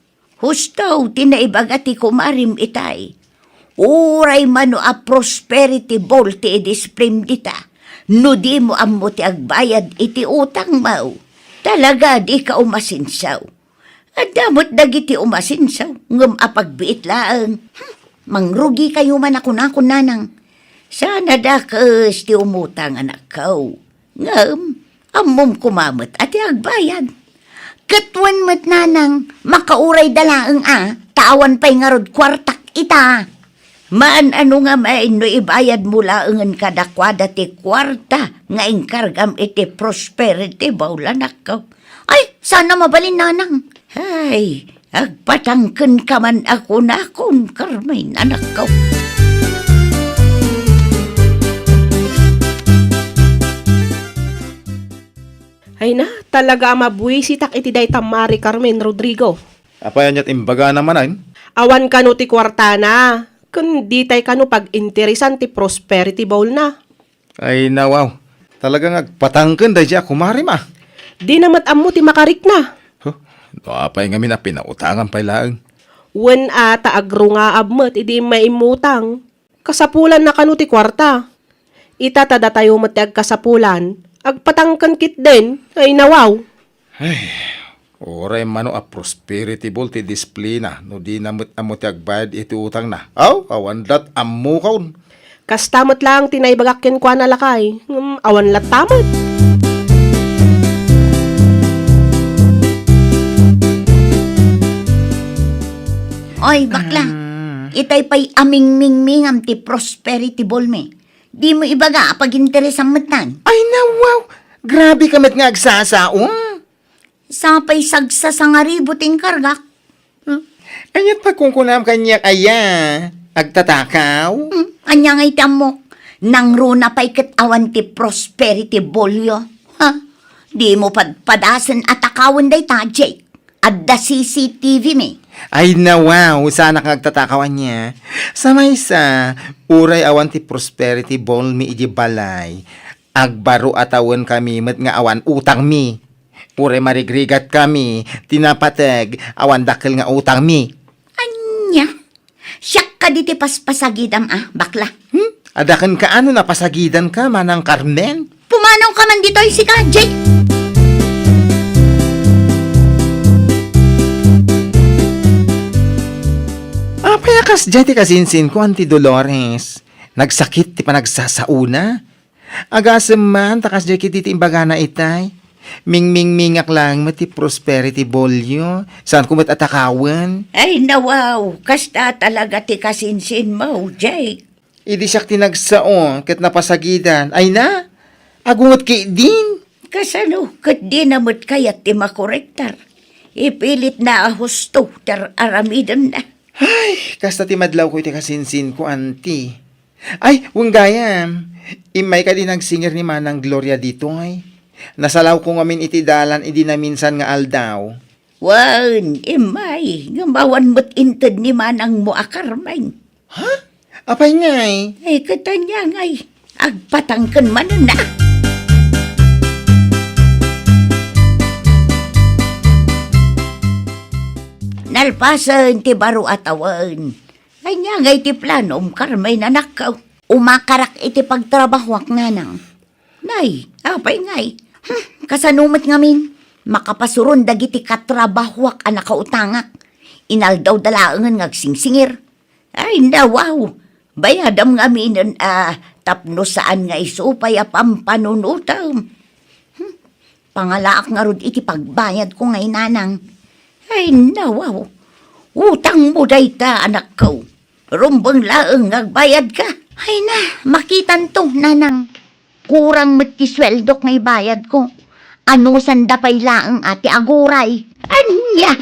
Hustaw, tinaibaga ti kumarim itay. Uray mano a prosperity bowl ti i-display dita. No di mo amo ti agbayad iti utang mau. Talaga di ka umasinsaw. At damot dagiti umasinsaw. Ngam apagbiit laang. Mangrugi kayo man ako na nanang. Sana dakas ti umutang anak ko. Ngam, amom kumamot at agbayad. Katwan mat nanang, makauray dalaang tawan pa'y ngarod kwartak ita. Maan ano nga main no ibayad mula ang kadakwada ti kwarta nga inkargam iti prosperity bawlanak ko. Ay, sana mabalin nanang. Ay, agpatangken ka man ako na akong karmay anak ko. Ay na, talaga mabuisitak iti day tamari Carmen Rodrigo. Apayan niya't imbaga naman ay. Awan kano ti kwartana, kundi tay kano pag-interesan ti prosperity bowl na. Ay na wow. Talagang agpatangken day siya kumarim ah. Di namat ammo ti makarik na. Huh? No, apay nga mina pinautangan pa'y laang. Wen ata agro nga abmet, idi maimutang. Kasapulan na kano ti kwarta. Itatada tayo matiag kasapulan. Agpatangkan kit din, ay nawaw. Oray mano a prosperity bol ti disiplina no di namot amo ti agbayad iti utang na. Aw, awan dat ammo kaun. Kastamot lang tinaybagakyan kwa na lakay. Awan lat tamot. Oy, bakla. Itay pa'y aming-ming-mingam ti prosperity ball me. Di mo ibaga pag interesang matan. Ay na wow! Grabe kamat nga agsasaong. Sapay sagsa sa nga ributing kargak. Anyat pa kung kunam kanya aya. Agtatakaw. Anya ngay tamok. Nang runa pa'y katawa ti prosperity ball yo. Ha? Di mo padpadasan at akawan day ta, Jake. At the CCTV me. Ay na wow, sana kang agtatakawan niya. Sa may sa, uray awan ti prosperity ball mi iji balay. Agbaro atawan kami met nga awan utang mi. Uray marigrigat kami, tinapateg, awan dakil nga utang mi. Anya? Siyak ka di ti paspasagidam bakla. Adakan ka ano napasagidan ka manang Carmen? Pumanaw ka man dito'y si ka, Jake. Payakas dyan ti kasinsin ko, Auntie Dolores. Nagsakit ti panagsasauna. Agasem man, takas dyan kiti ti imbaga na itay. Ming-ming-mingak lang mati prosperity bolyo. Saan ko matatakawan? Ay, nawaw. Kasta talaga ti kasinsin mo, Jake. Idi siyak tinagsao, ket napasagidan. Ay na, agungot ki din. Kasano, kat di namot kayat ti makorektar. Ipilit na ahusto, tar aramidan na. Ay, kasta ti madlaw ko iti kasinsin ko, Auntie. Ay, wanggayam. Imay ka din nagsinger ni Manang Gloria dito ay. Nasalaw ko ngamin iti dalan, idi na minsan nga aldaw. Wan, imay, ngamawan mo't inted ni manang mo akarmay. Ha? Apay ngay? Ay, katanya ngay, agpatangkan man na. Nalpasan ti baro atawan. Ay nga ngay ti plano, karmay na nakaw. Umakarak iti pagtrabahwak nga nang. Nay, apay ngay. Kasanumat ngamin, makapasuron dagiti katrabahwak anak kautangak. Inaldaw dalaangan ngagsingsingir. Ay nawaw, bayadam ngamin tapno saan nga isupay a pampanunutam. Pangalaak nga rod iti pagbayad ko ngay nanang. Ay nawaw, utang mo dayta anak ko. Rumbang laeng ngagbayad ka. Ay na, makitan to nanang. Kurang matisweldok ngay bayad ko. Ano sanda pay laeng ati aguray. Anya?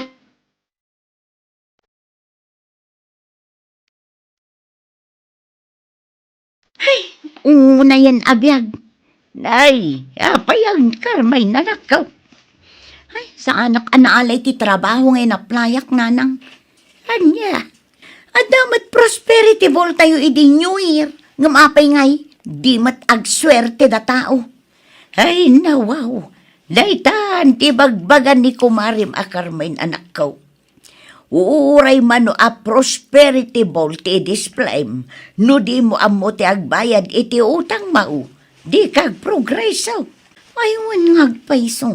Ay, una yan abiyag. Ay, apayang karmay nanakaw. Ay, sa anak anaalay ti trabaho ngay naplayak nanang. Anya? Adamat prosperity ball tayo idi New Year. Ngamapay ngay, di mat agswerte da tao. Ay, nawaw. Daytan, ti bagbagan ni kumarim akarmain anak ko. Uuray mano a prosperity ball ti display. No di mo amo ti agbayad iti utang mau. Di kag progreso. Aywan ngagpaiso.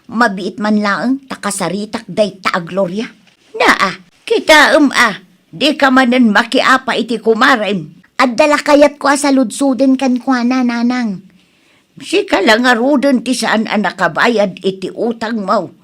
Mabiit man lang, takasaritak day ta Gloria. Naa, kita di ka manan makiapa iti kumarim. At dala kayat ko sa ludsuden kan kwa na, nanang. Si kalangarudan ti saan ang nakabayad iti utang mo.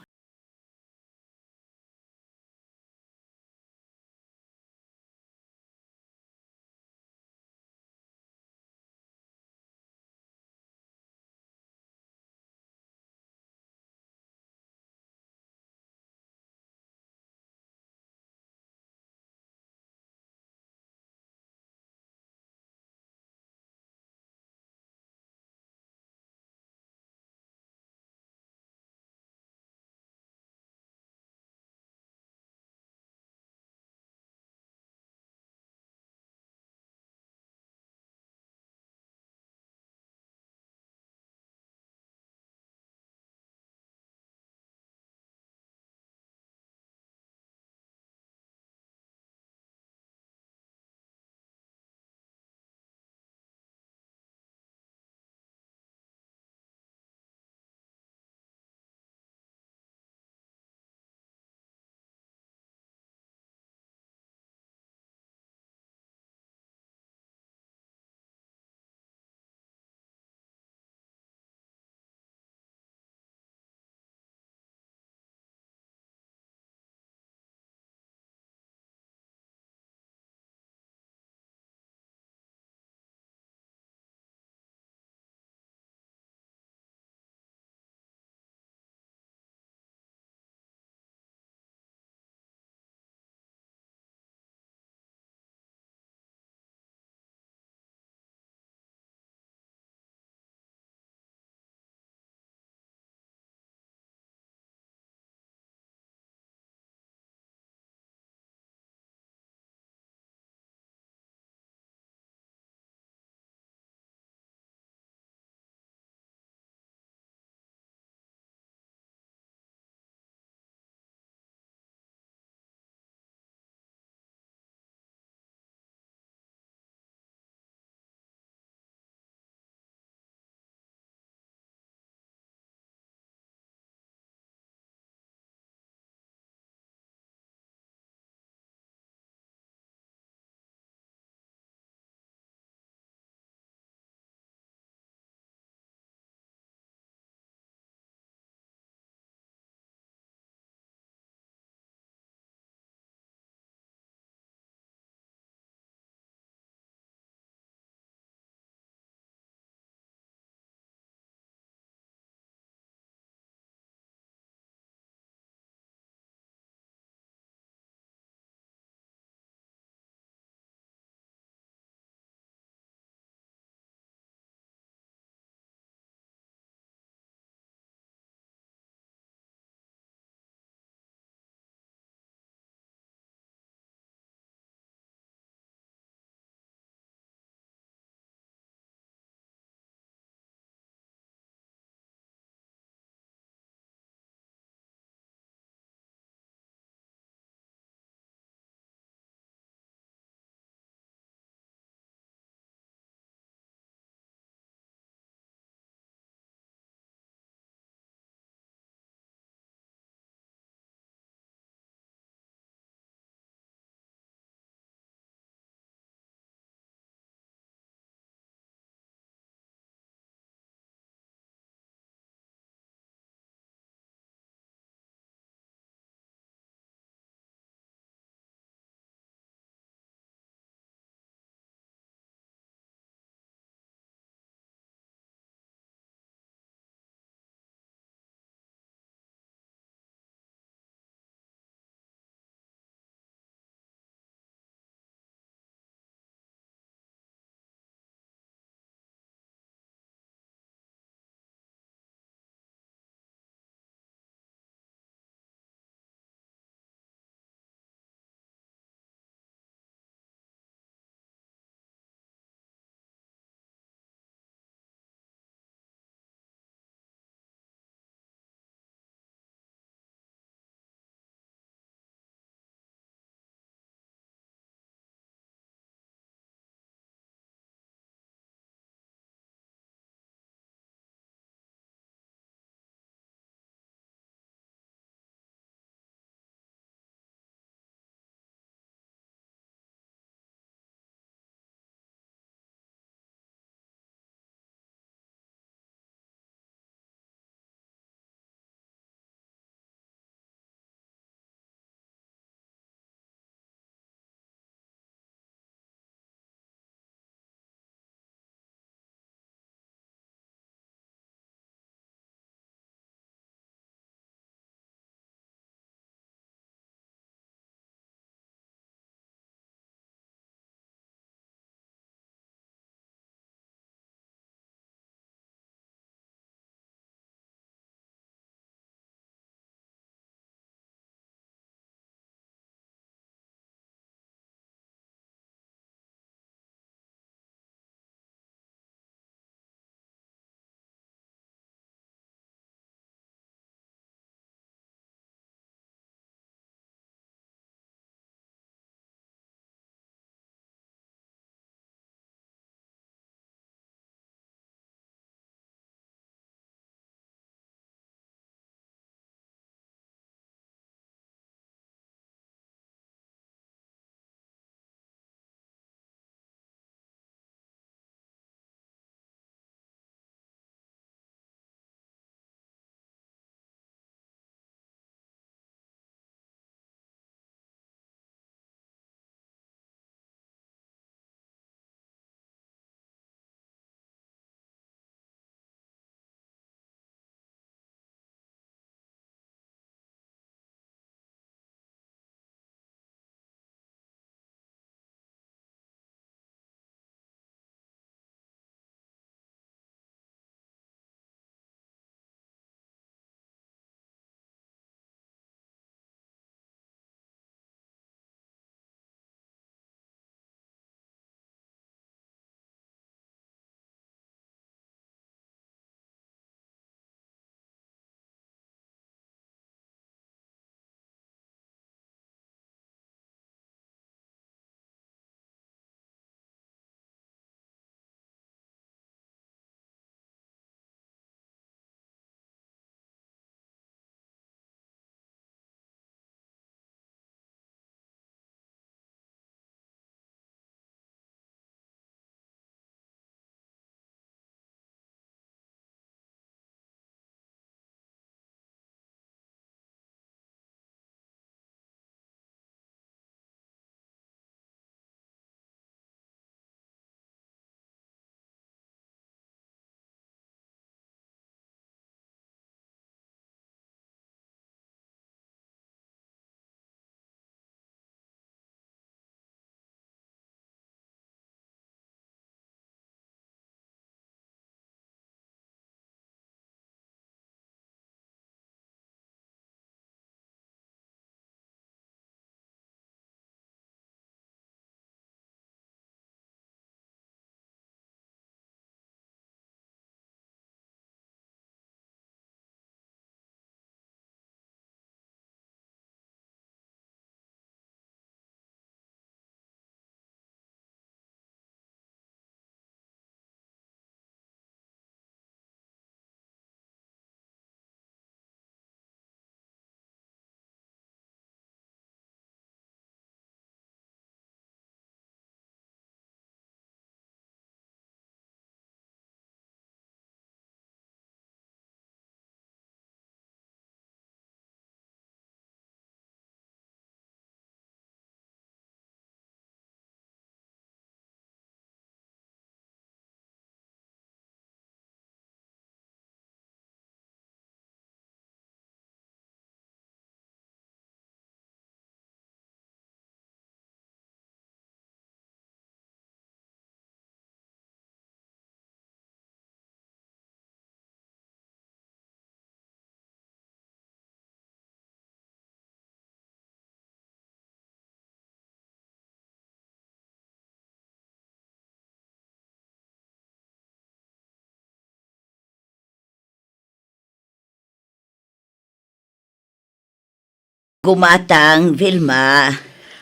Gumatang, Vilma.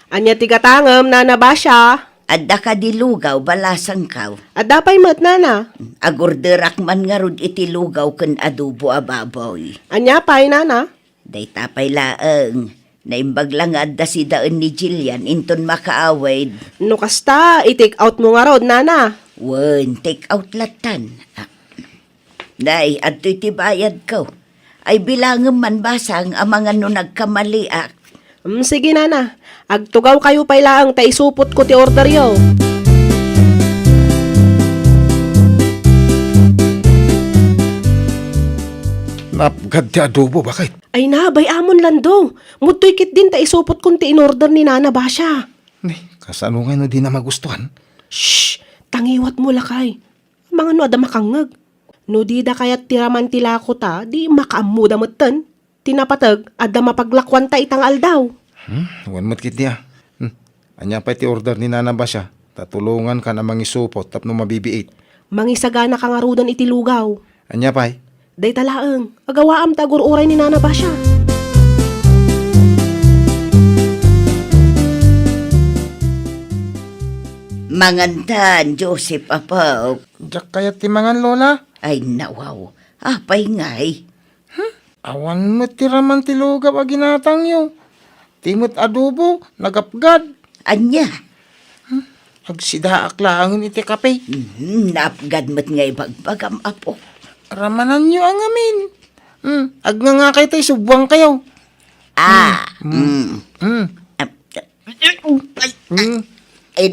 Anya tigatangam, nana ba siya? Adda ka dilugaw, balasang kaw. At dapay mat, nana. Agorderak man nga rod iti lugaw ken adobo a baboy. Anya pay, nana. Day tapay laeng. Naimbag lang adda si daan ni Jillian inton makaaway. No kasta, i-take out mo nga rod, nana. Wen, take out latan. Day, adto'y tibayad ko. Ay bilangem man basang ang mga no nagkamaliak. Sige, nana. Agtugaw kayo pay laang, ta isupot ko ti order yo. Napgad ti adobo, bakit? Ay na, bay amon lando. Mutoy kit din ta isupot kun ti in-order ni nana ba siya. Kasano nga no di na magustuhan? Shh! Tangiwat mo lakay. Mga no ada makangag. No di da kayat tiraman tila ko ta, di makaamuda matan. Tinapatag, ada mapaglakwan ta itang aldaw. Wan mat kit niya. Anya pa ti order ni Nana ba siya? Tatulungan ka na mangisupot tapno mabibiit. Mangisagana ka nga rudan iti lugaw. Anya pa'y? Day talaang, agawaam tagur uray ni nana ba siya. Mangantan, Joseph Apaw. Jak kayat ti mangan lola. Ay nawaw. Apay ngay. Awan mo ti raman ti lugaw a ginatang yo. Timot adobo, nagapgad. Anya. Agsidaak laangon iti kape. Napgad mo't ngay bagbagam apo. Ramanan nyo ang amin. Agna nga kayo tayo, subwang kayo.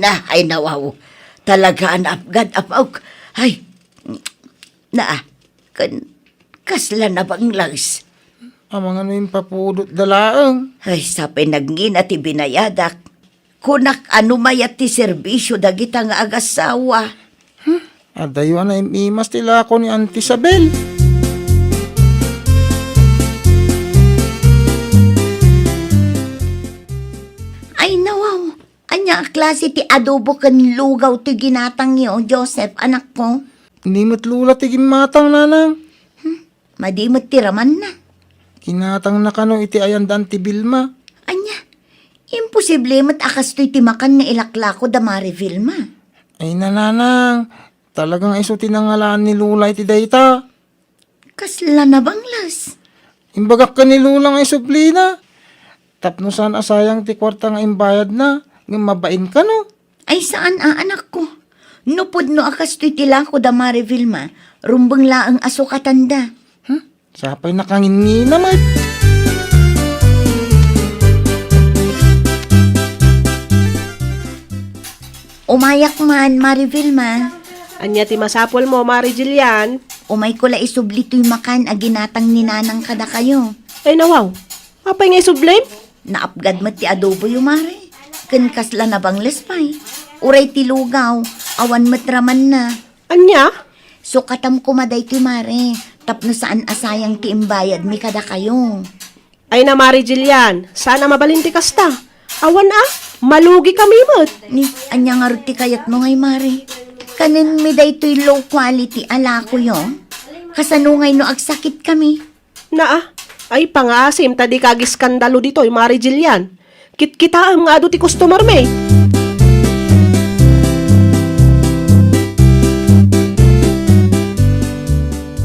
Ay nawaw. Talagaan apgad apaw. Ay, kasla na bang lags. Amang ano yung papudot dalaang. Ay, sapay nagngin at ibinayadak. Kunak ano mayat ti serbisyo dagita nga agasawa. Adayo na imimas tila ako ni Auntie Isabel. Ay nawaw. Anya klase ti adobo kan lugaw ti ginatang yo, Joseph, anak ko. Hindi mo't lula tigim matang nanang. Madimot ti raman na. Kinatang na kano iti ayandan ti Bilma. Anya, imposible mat akas to'y timakan nga ilaklako da Mari Vilma. Ay nananang, talagang iso tinangalaan ni Lula iti dayta. Kasla na bang las? Imbagak ka ni Lula nga isublina. Tapno saan asayang ti kwarta nga imbayad na. Nga mabain ka no. Ay saan anak ko? Nupod no akas to'y tilako da Mari Vilma, rumbang laang asukatanda. Sapay nakangin naman. Umayak man, Mari Vilma. Anya ti masapol mo, Mari Jillian. Umay ko la isubli to'y makan a ginatang ninanang kada kayo. Ay nawaw, apay nga isublame? Naapgad mo ti adobo yung Mari. Ken kasla na bang lespay. Uray ti lugaw, awan matraman na. Anya? So katam kumaday ti Mari. Tapno saan asayang ti imbayad mi kada kayo. Ay na, Mari Jillian, sana mabalinti kasta. Awan malugi kami mat. Ni, anya nga ruti kayat mo ngay Mari. Kanin mi day to'y low quality ala ko yun. Kasanungay no agsakit kami. Ay pangasim, tadi kagiskandalo dito, Mari Jillian. Kita ang nga ado ti customer me.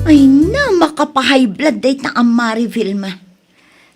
Ay na, makapahay blood day ta ang Mari Vilma.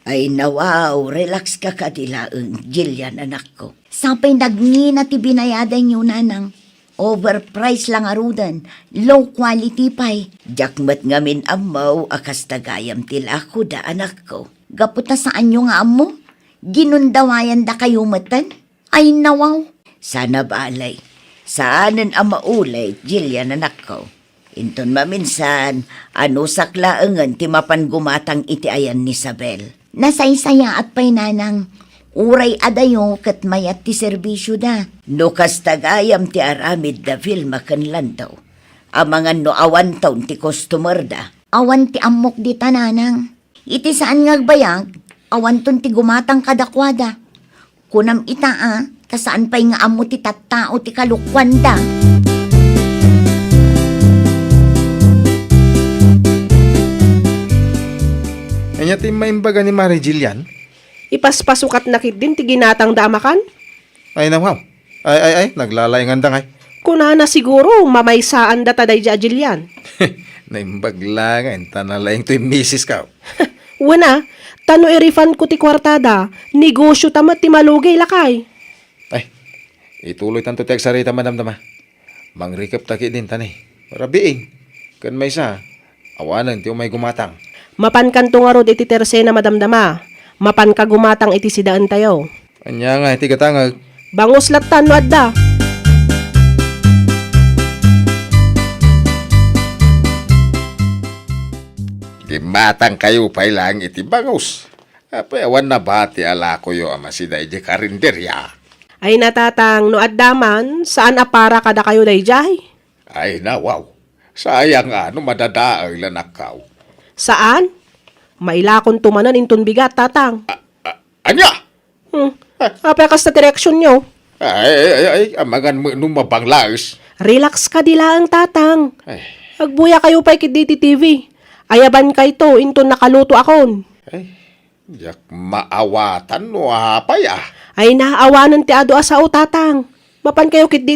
Ay nawaw, relax ka kadilaang, Jillian anak ko. Sapay nagngina ti binayadan yun nanang. Overpriced lang arudan, low quality pay. Jakmat ngamin amaw, akas tagayam tila ko da anak ko. Gapot na saan yung nga amo? Ginundawayan da kayo matan? Ay nawaw. Sana balay. Saanan ang maulay, Jillian anak ko. Inton maminsan, ano saklaangan ti mapan gumatang iti ayan ni Isabel. Nasaysaya at pay nanang. Uray adayo kat mayat ti serbisyo da. No kastagayam ti aramid da Vilma kan landaw. Amangan no awan taon ti customer da. Awan ti amok di tananang. Iti saan ngagbayag, awan ton ti gumatang kadakwada. Kunam ita kasaan pa'y nga amo ti tattao ti kalukwanda. Anya ti maimbaga ni Mari Jillian? Ipaspasukat na kit din ti ginatang damakan. Ay nawaw. Ay, naglalaingan da ngay. Kuna na siguro mamaysaan data day Jillian. Naimbaglangan, tanalaing to yung misis ka. Wana, tano i-refund ko ti kwartada, negosyo tamat ti malugay lakay. Ay, ituloy tanto ti agsarita madamdama. Mangrikap taki din tanay. Rabiing, kan may sa, awanan ti umay gumatang. Mapan kanto nga rod iti tersena madamdama. Mapan ka gumatang iti sidaan tayo. Anya nga, iti katangag. Bangos latan no adda. Gimatang kayo pa ilang iti bangos. Apay awan na ba ti ala ko yo ama si Dayjay karinderya? Ay natatang no addaman, saan apara kada kayo dayjay? Ay nawaw. Sayang ano madadaang lanakaw. Saan? Mailakon tumanan inton bigat tatang. Anya? Apekas na direksyon nyo. Ay, amangan mo nung mabanglaos. Relax ka dila ang tatang. Ay, Agbuya kayo pa kit DTV. Ayaban kay to, inton nakaluto akon. yak maawatan no apay ah. Ay naawanan ti ado asao tatang. Mapan kayo kit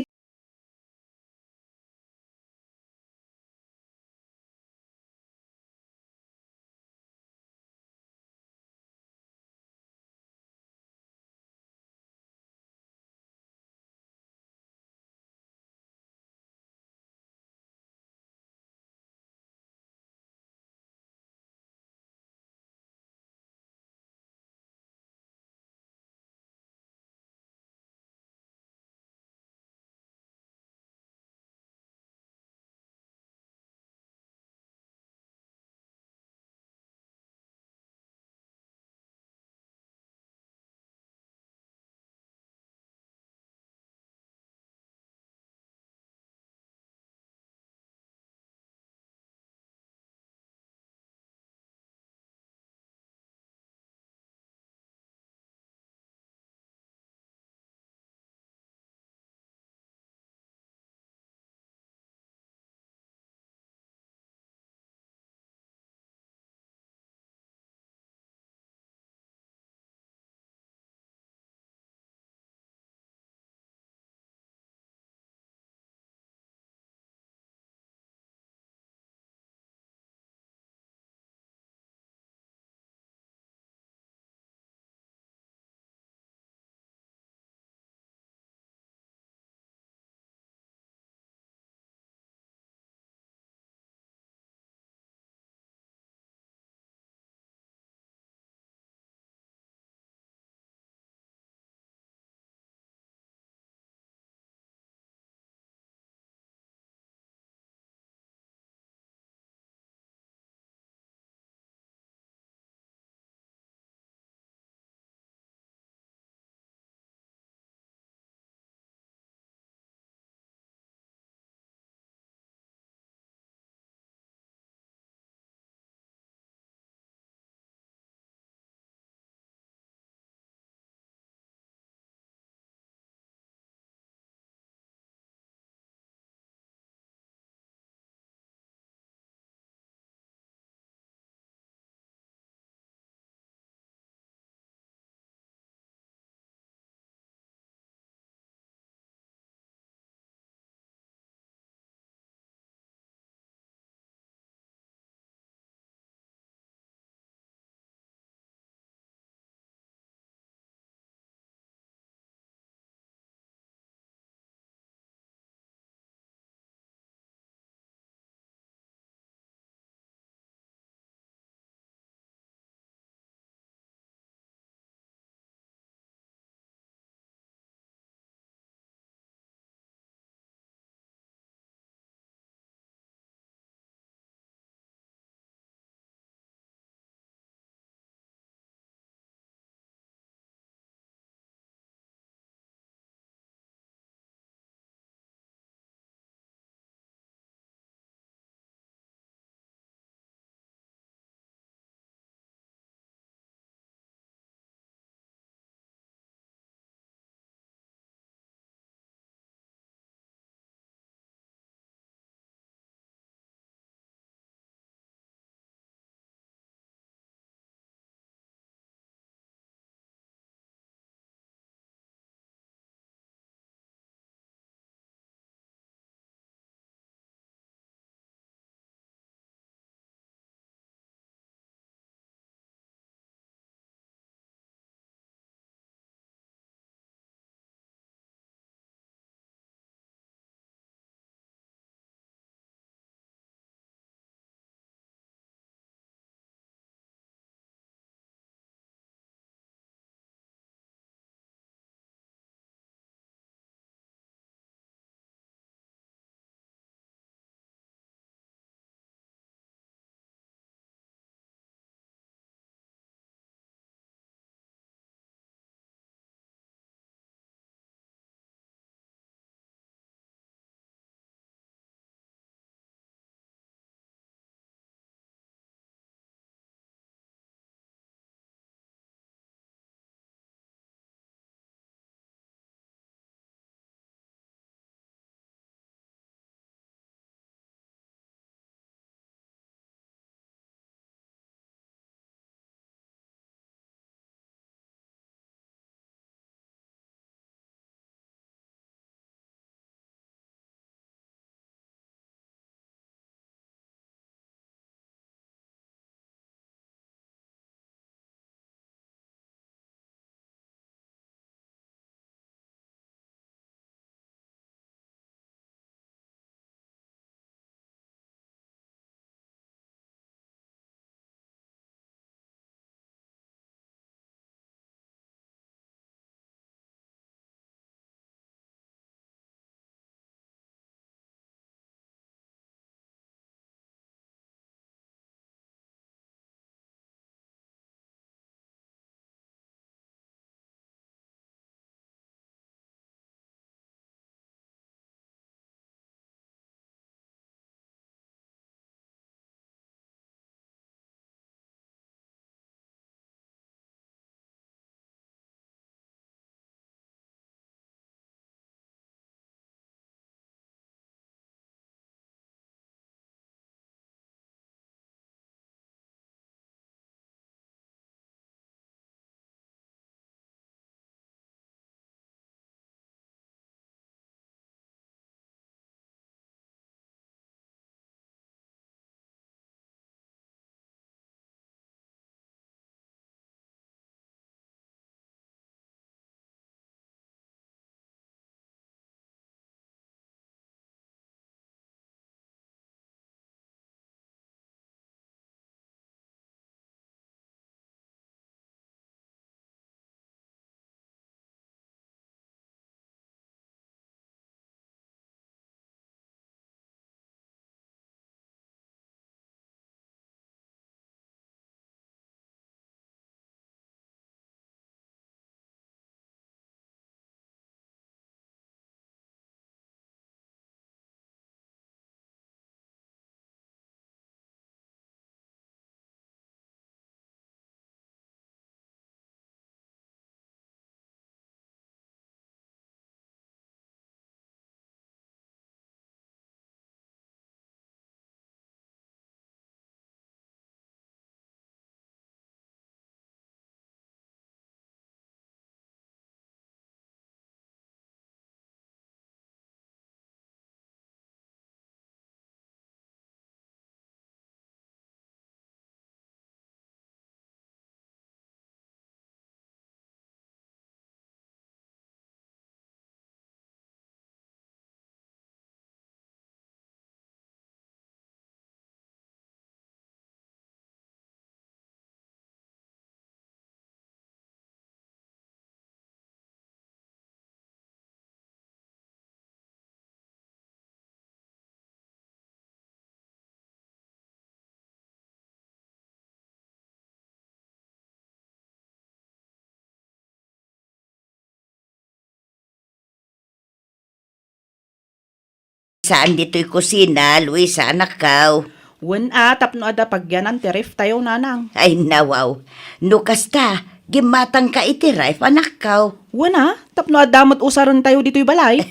Saan dito'y kusina, Luisa, anak ka? Wen tapno ada pagyanan ti ref tayo nanang. Ay, nawaw. No kasta, gimatang ka iti Rife, anak ka. Wen tapno adamot usaron tayo dito'y balay.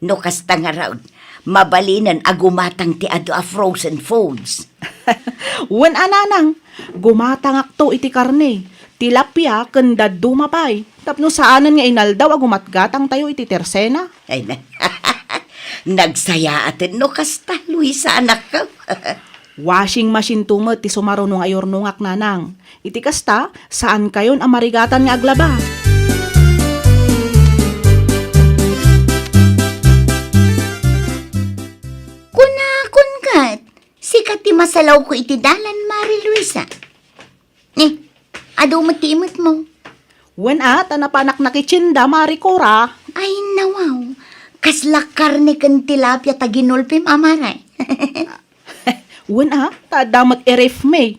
No kasta nga raw. Mabalinan agumatang ti ado a frozen foods. Wen nanang, gumatangak to iti karne. Tilapia kanda dumapay. Tapno saanan nga inaldaw agumatgatang tayo iti tersena. Ay, nagsaya atin no kasta, Luisa, anak ka. Washing machine tumet ti sumarunong ayornungak nanang. Iti kasta, saan kayon amarigatan nga aglaba? Kunakon kat. Sikat ti masalaw ko iti dalan, Mari Luisa. Ado matimot mo. Wen tanapanak na kitsinda, Maricora. Ay, nawaw. Kaslak karne kan tilapia taginulpim amaray. Wen tadamat eref me.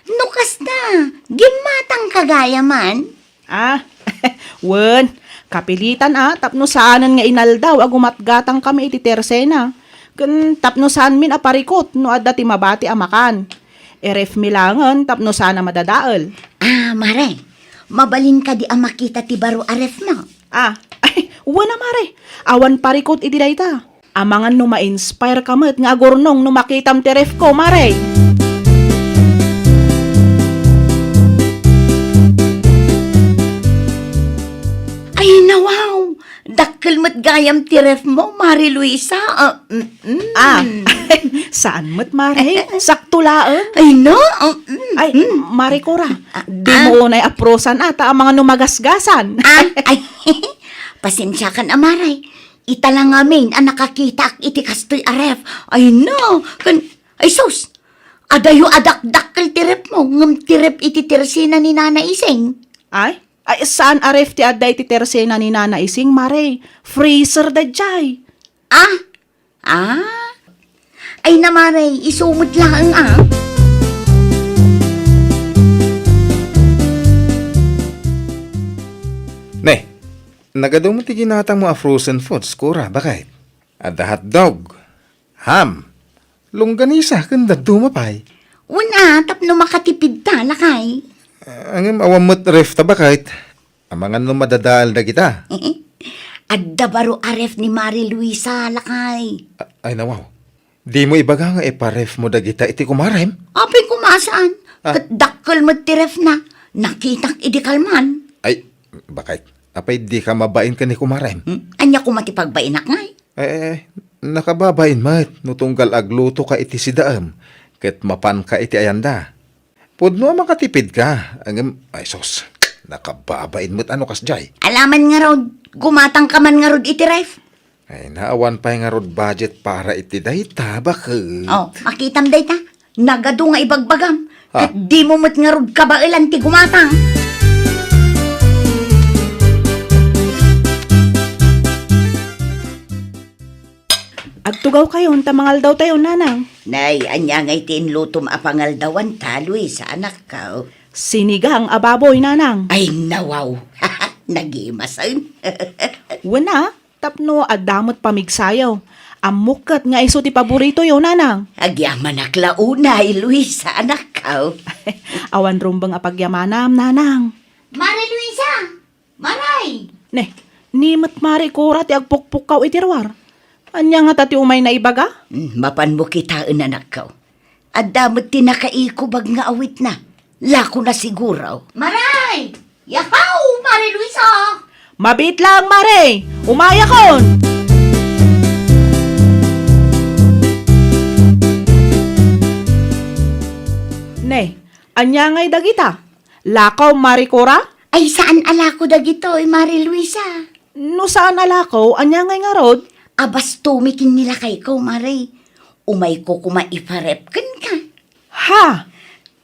Nukas na. Gimatang kagaya man. Wen, kapilitan tapno saanan nga inaldaw agumatgatang kami iti tersena. Kun tapno saan min aparikot no adda ti mabati amakan. Eref milangan tapno sana madadaal. Mare. Mabalin ka di ang makita ti baro aref mo. Wala mare. Awan parikot iti dayta. Amangan no ma-inspire kamet nga agurnong no makitam ti ref ko, mare. Ay, nawaw. Dakkel mat gayam ti ref mo, Mari Luisa. Saan mo't mare? Saktulaan. Ay, no. Ay, mare Cora. Di mo unay aprosan ata ang mga numagasgasan. Ay, pasensya kan amaray. Ita lang amin ang nakakita ak iti kastoy aref. Ay, no. Ay, sus. Adayo adak-dakkel ti ref mo. Ngam ti ref iti tirsina ni Nana Iseng. Ay, saan aref ti aday ti tersena ni Nana Ising, mare? Freezer da jay. Ay namaray, isumot lang Ne, nagadaw mo ti ginatang mo a frozen foods, Kura, bakit? Ada hotdog, ham, longganisa, kanda dumapay. Una, tapno makatipid ta, lakay. Ang awamot ref ta bakit? Amangan no madadal na kita. Adda baro aref ni Mari Luisa, lakay. Ay nawaw, di mo ibaga nga iparef mo dagita iti kumarem? Apay kumasaan. Kat dakkel mo ti ref na. Nakitak idikalman. Ay, bakit? Apay di ka mabain ka ni kumarem? Anya ko matipagbainak ngay. Nakababain mat, nutunggal agluto ka iti sidaam, ket mapan ka iti ayanda. Pudno makatipid ka, ay sos, nakababain mo't ano kasjay. Alaman nga rod, gumatang ka man nga rod iti ref. Ay, naawan pa nga rod budget para iti dayta, bakit? Makitam day ta. Nagado nga ibagbagam. Kat di mo mo't nga rod kabailan ti gumatang. Agtugaw kayon, tamangal daw tayo, nanang. Nay, anya ngay tinlutom apangal dawan ta, Luisa, anak ka. Sinigang ababoy, nanang. Ay, nawaw. Nagimasan. Wana, tapno adamot pamigsayaw. Amukat nga iso ti paborito yo, nanang. Agyaman aklaunay, Luisa, anak ka. Awan rumbang apagyamanam, nanang. Mari Luisa! Maray! Nimot mari Cora ti agpukpukaw itirwar. Anya nga tati umay na ibaga? Mapan mo kitaan, anak ka. At damot tinakaiko bag nga awit na. Lako na siguro. Maray! Yahaw! Mari Luisa! Mabit lang, mare! Umaya kon! Anya nga'y dagita? Lakaw, Mari Cora? Ay, saan alako dagitoy, Mari Luisa? No saan alakaw, anya nga'y nga rod? Abas tumikin nila kay ko, Mari. Umay ko kumaiparep ka. Ha?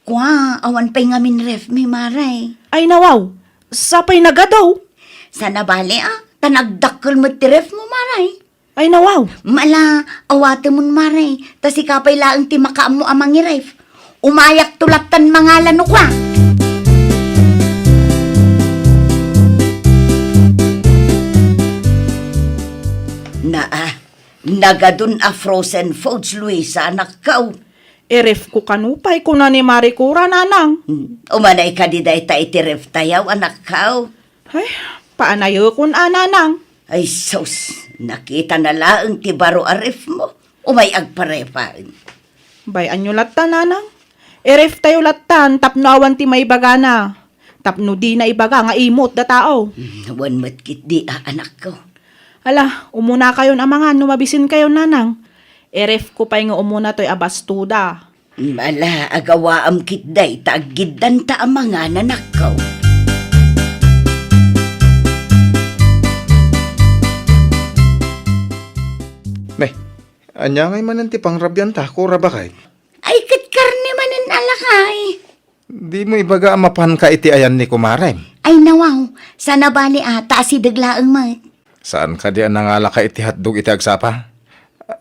Kwa, awan pa'y ngamin ref mi, Maray. Ay nawaw, sapay nagadaw. Sana bali tanagdakkel mo ti ref mo, Maray. Ay nawaw, Mala, awate mo, Maray. Tas ikapay laang ti makaam mo amang ref. Umayak tulatan mga lano kwa. Na Nagadun a frozen foods, Luisa, anak ka. Ref ko kanupay ko na ni Maricura, nanang. Umanay ka di day ta itiref tayaw, anak ka. Ay, paanayo kun nanang. Ay, sus, nakita na laang ti baro arif mo. Umay agparepaan. Bayan nyo latan, nanang. Ref tayo latan, tapno awan ti may baga na. Tapno di na ibaga nga imot da tao. Wan matkit di anak ko. Ala, umuna kayo na mga numabisin kayo, nanang. Ref ko pa'y nga umuna to'y abastuda. Mala, agawaam kit day, taaggidan ta ang mga nanak ko. Nay, anya ngay mananti pang rabyan ta, kura ba kay? Ay, kat karni manan alakay. Di mo ibaga amapan ka iti ayan ni kumaray. Ay nawaw, sana bali ata si daglaang mat. Saan ka di nangala ka iti hatdog iti agsapa?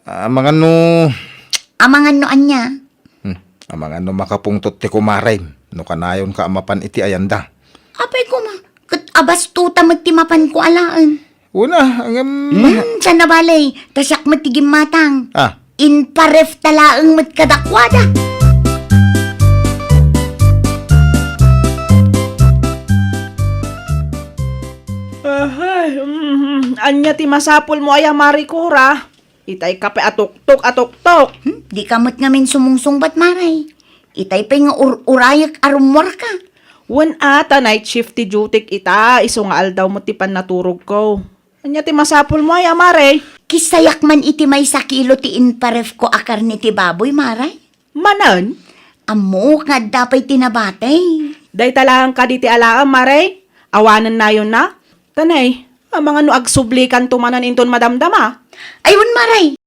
Mga no... Amangan no anya. Mga no makapungtot ti kumaray. No kanayon ka amapan iti ayanda. Apay ko ma, kat abastuta magtimapan ko alaan. Una, Sana bali, tasyak matigim matang. Ah, In paref talaang matkadakwada. Ay, anya ti masapul mo ay Maricura. Itay kape atok-tok. Di kamot ngamin sumungsong bat maray. Itay pa nga urayak arumwar ka. Wan ata night shift ti duty ita, iso nga aldaw mo ti pan naturog ko. Anya ti masapul mo ay Mare. Kisayak man iti may sakilo ti in paref ko akar ni ti baboy maray. Manan, Amo nga dapay tinabatay. day talang ka di ti alaam Mare. Awanan na yun na. Tanay, ang mga no agsublikan tumanan inton madamdama. Ayun maray,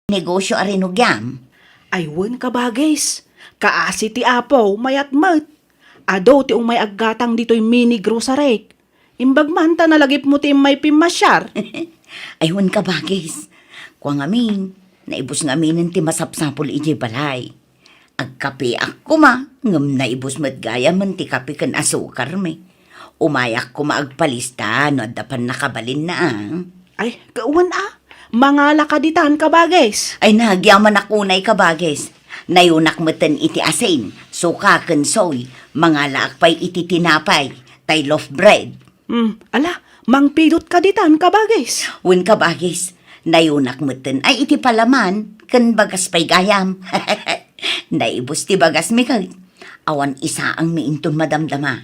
negosyo arinugyam. Aywan ka bagis. Kaasi ti apo, mayat mat. Ado ti umay aggatang dito'y mini grocery. Imbag man ta nalagip mo ti may pimasyar. Aywan ka bagis. Kwa ngamin, naibos ngamin ti masapsapol iji balay. Agkape ako ma, ngam naibos mat gaya man ti kape kan asukar me. Umayak ko maagpalista no dapan nakabalin na Ay, kauwan Mangala ka ditan ka bagis. Ay nagyaman akunay ka bagis. Nayunak matan iti asin, suka ken soy, mga laakpay iti tinapay, tay loaf bread. Ala, mangpilot ka ditan ka bagis. Wen ka bagis, nayunak matan ay iti palaman, ken bagas pay gayam. Naibos ti bagas mi kag. Awan isa ang miinton madamdama.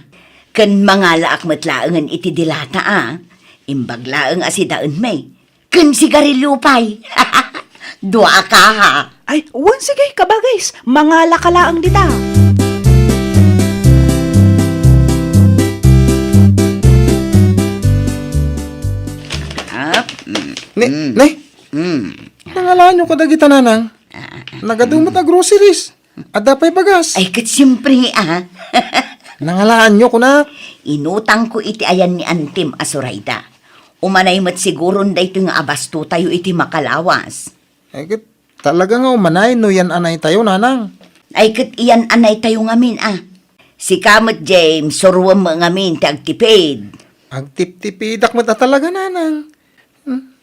Ken mga laak matlaangan iti dilata Imbag laang asidaan may. Ken sigarilyo pay. Dua ka ha. Ay, wan sige ka bagis. Mangala ka laang dita. Nay, nangalaan nyo kadagita nanang. Nagadumot na groceries. Ada pa'y bagas. Ay kat siyempre Nangalaan nyo kunak. Inutang ko iti ayan ni Antim Asurayda. Umanay mat siguro day ito nga abasto tayo iti makalawas. Ay, talaga nga umanay no yan anay tayo nanang. Ay kat iyan anay tayo ngamin Si Kamot James, surwam mo ngamin ti agtipid. Agtip-tipidak mo talaga nanang.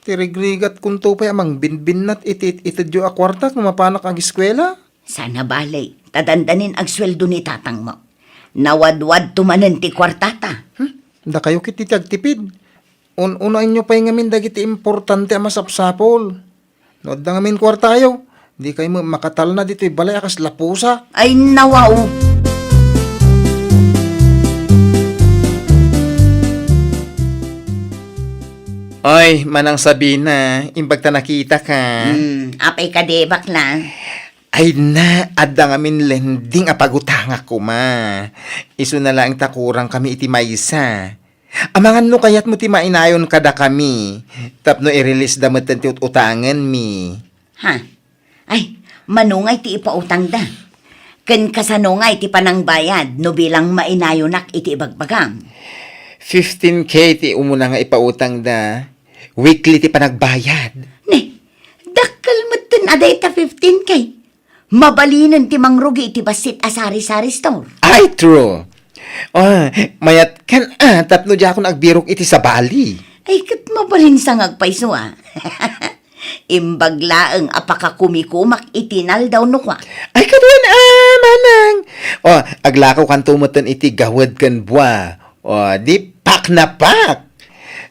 Tirigrigat kung to pa amang binbin nat itidyo a kwarta kung mapanak ang eskwela. Sana balay, tadandanin ang sweldo ni tatang mo. Nawadwad tumanan ti kwartata. Da kayo kiti agtipid. Unain nyo pa yung ngamin dagiti importante ang masapsapol. No, da ngamin kwartayo. Di kayo makatal na dito balay akas lapusa. Ay nawaw. Ay, manang sabi na, imbag ta nakita ka. Apay ka de bakla. Ay na, adda ngamin lending apagutang ako ma. Isu na lang takurang kami iti maysa. Amangan no kayat mo ti mainayon kada kami. Tapno i-release damat ti utangan mi. Ha? Ay, manungay ti ipautang da. Ken kasanungay ti panangbayad no bilang mainayonak iti ibagbagam. 15K ti umuna nga ipautang da. Weekly ti panagbayad. Ne, dakkel meten aday ta 15K. Mabalinan ti mangrugi iti basit asari-sari store. Ay, true. Oh, mayat kan tapno di ako nagbirok iti sa Bali. Ay kat mabalin sa ngagpaiso Imbaglaang apaka kumikumak itinal daw no kwa. Ay, kaduan manang. Oh, aglakaw kan tumutan iti gawad kan buwa. Oh, di pak na pak.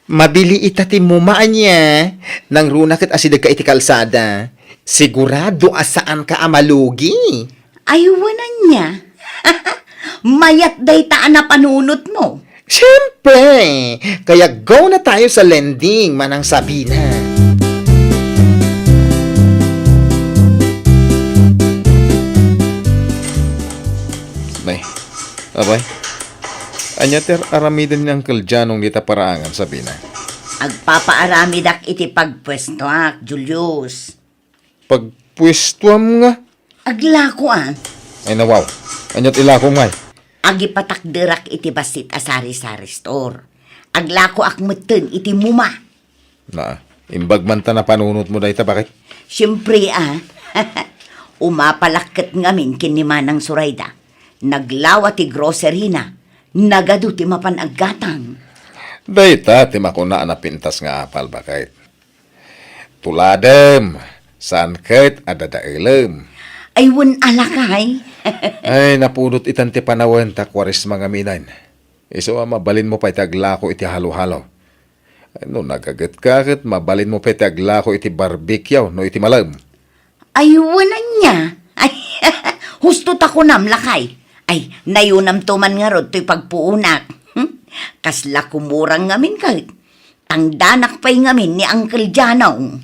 Mabili itati mumaan niya. Nang runa kat asidag ka iti kalsada. Sigurado asaan ka amalugi. Aywanan niya. Mayat day taan na panunot mo. Siyempre. Kaya go na tayo sa lending, manang sabi na. Nay, abay. Anyater aramidan ni Uncle Janong dita paraangan, sabi na. Agpapaaramidak iti pagpwesto Julius. Pagpwestuam nga. Aglako Ay nawaw. Anyat ilako nga. Agipatakderak iti basit asari-sari store. Aglako akmeten iti muma. Na, imbag man ta na panunot mo dahita, bakit? Siyempre umapalakket ngamin kinimanang Surayda. Naglawa ti grocery na. Nagadu ti mapanaggatang. Dahita, timakuna na pintas nga apal, bakit? Tuladem, saan kahit adadailem. Ay wun alakay. Ay, napudot itan ti panawan ta kwaris mga minan. Iso mabalin mo pa itaglako iti halo-halo. No, nagagat-kagat, mabalin mo pa itaglako iti barbecue no iti malam. Ay wunan niya. Ay, husto ta ko nam lakay. Ay, nayunam to man nga rod to'y pagpuunak. Kasla kumurang ngamin kahit. Tangdanak pa'y ngamin ni Uncle Janong.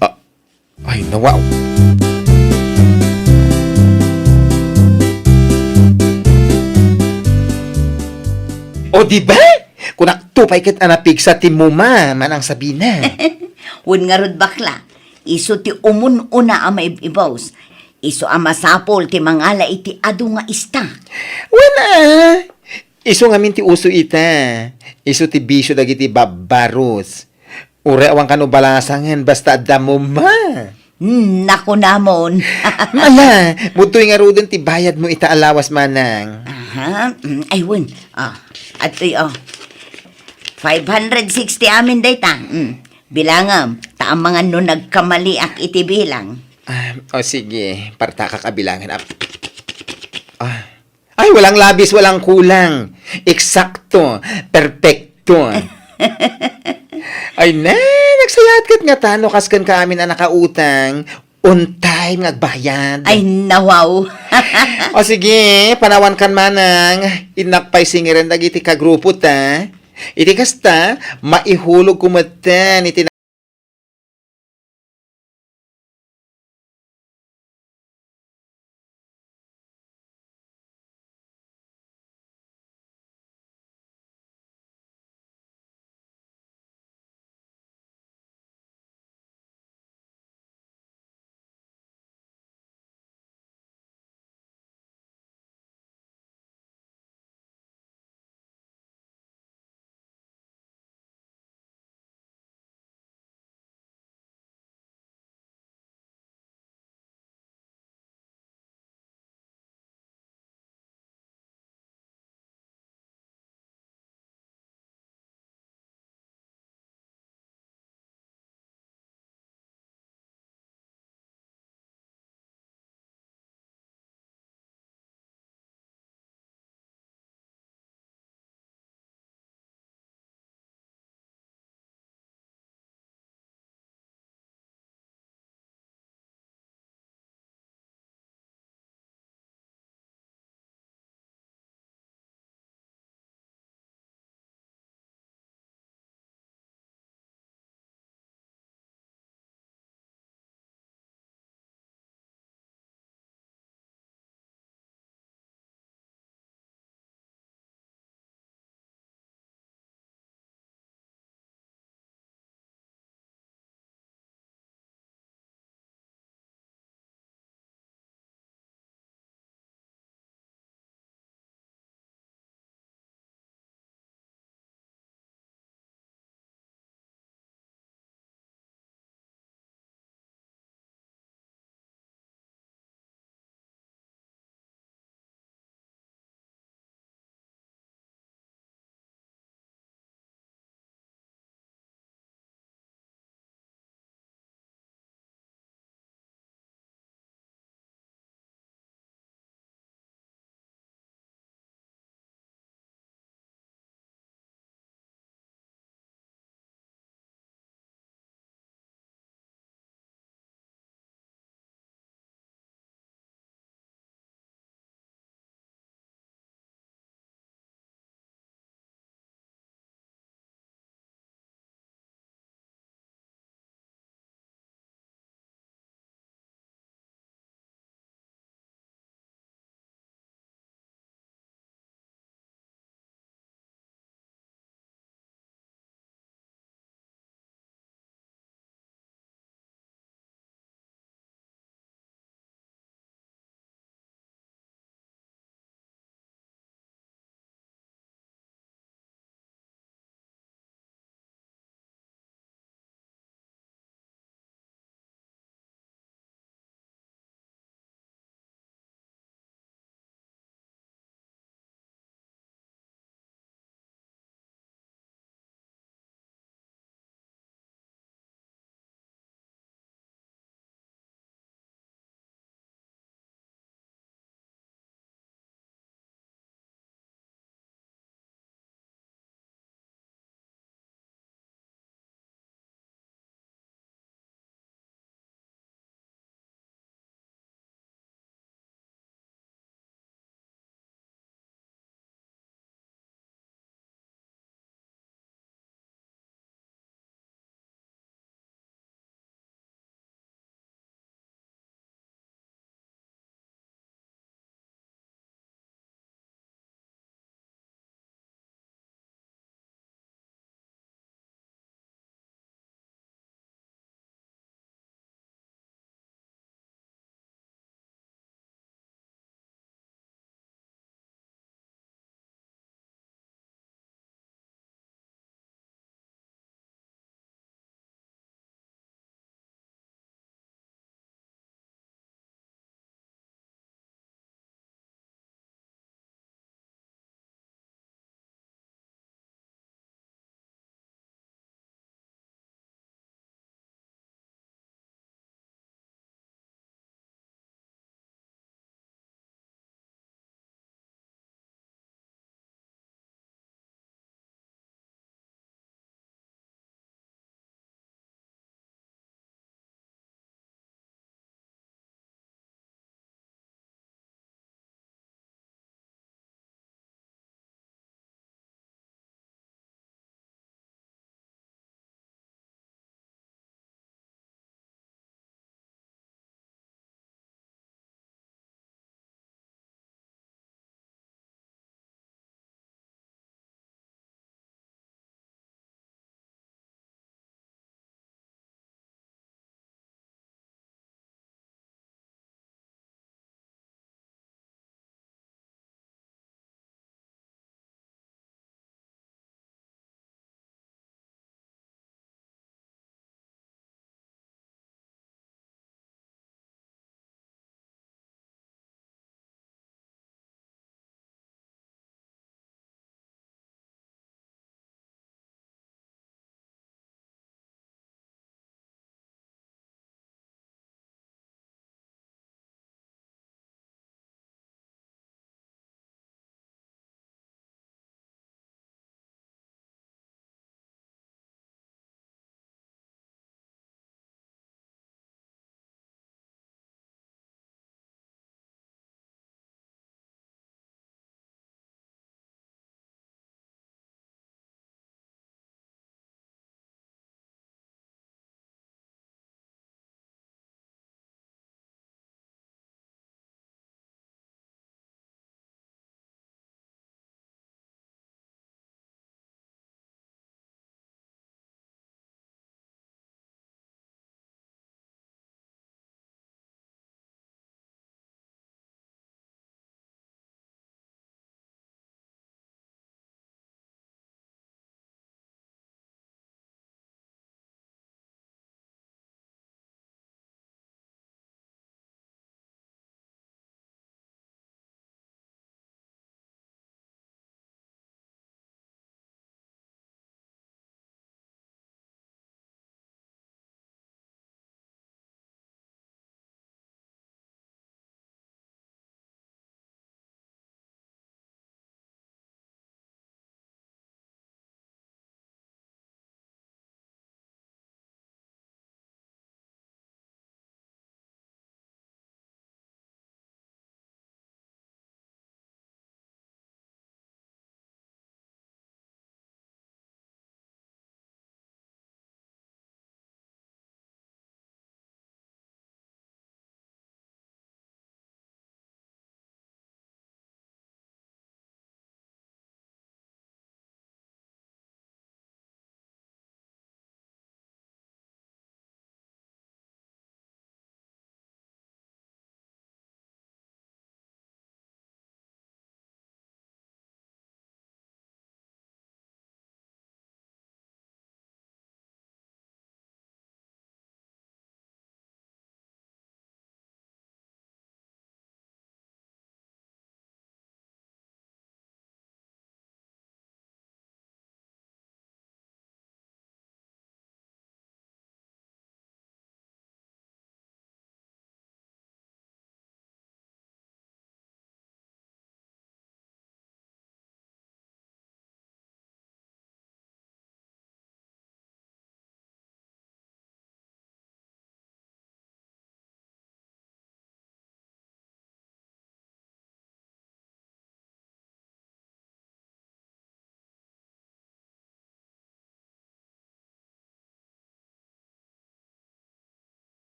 Ay, nawaw. O di ba? Kunak tupay ket anapig sa timuma, manang sabi na. Wun nga rod bakla. Iso ti umun-una ang maibibaws. Iso ang masapol ti mangala iti adu nga ista. Wala. Iso nga min ti uso ita. Iso ti bisyo dagiti babarus. Ure awang kano balasangan basta damo ma. Naku namon. Mala, mutoy nga rudon ti bayad mo ita alawas manang. Aha, ay win. Ato'y 560 amin dayta. Bilangam, taang mga no nagkamali ak iti bilang. O sige, parta kakabilangan. Ay, walang labis, walang kulang. Eksakto, perfecto. Ay na, nagsayat kat nga tano kaskan ka amin ang nakautang. On time nagbayad. Ay nawaw. O sige, panawan kan manang. Inakpay singiran dagiti kagrupo ta. Iti kasta, maihulog kumatan iti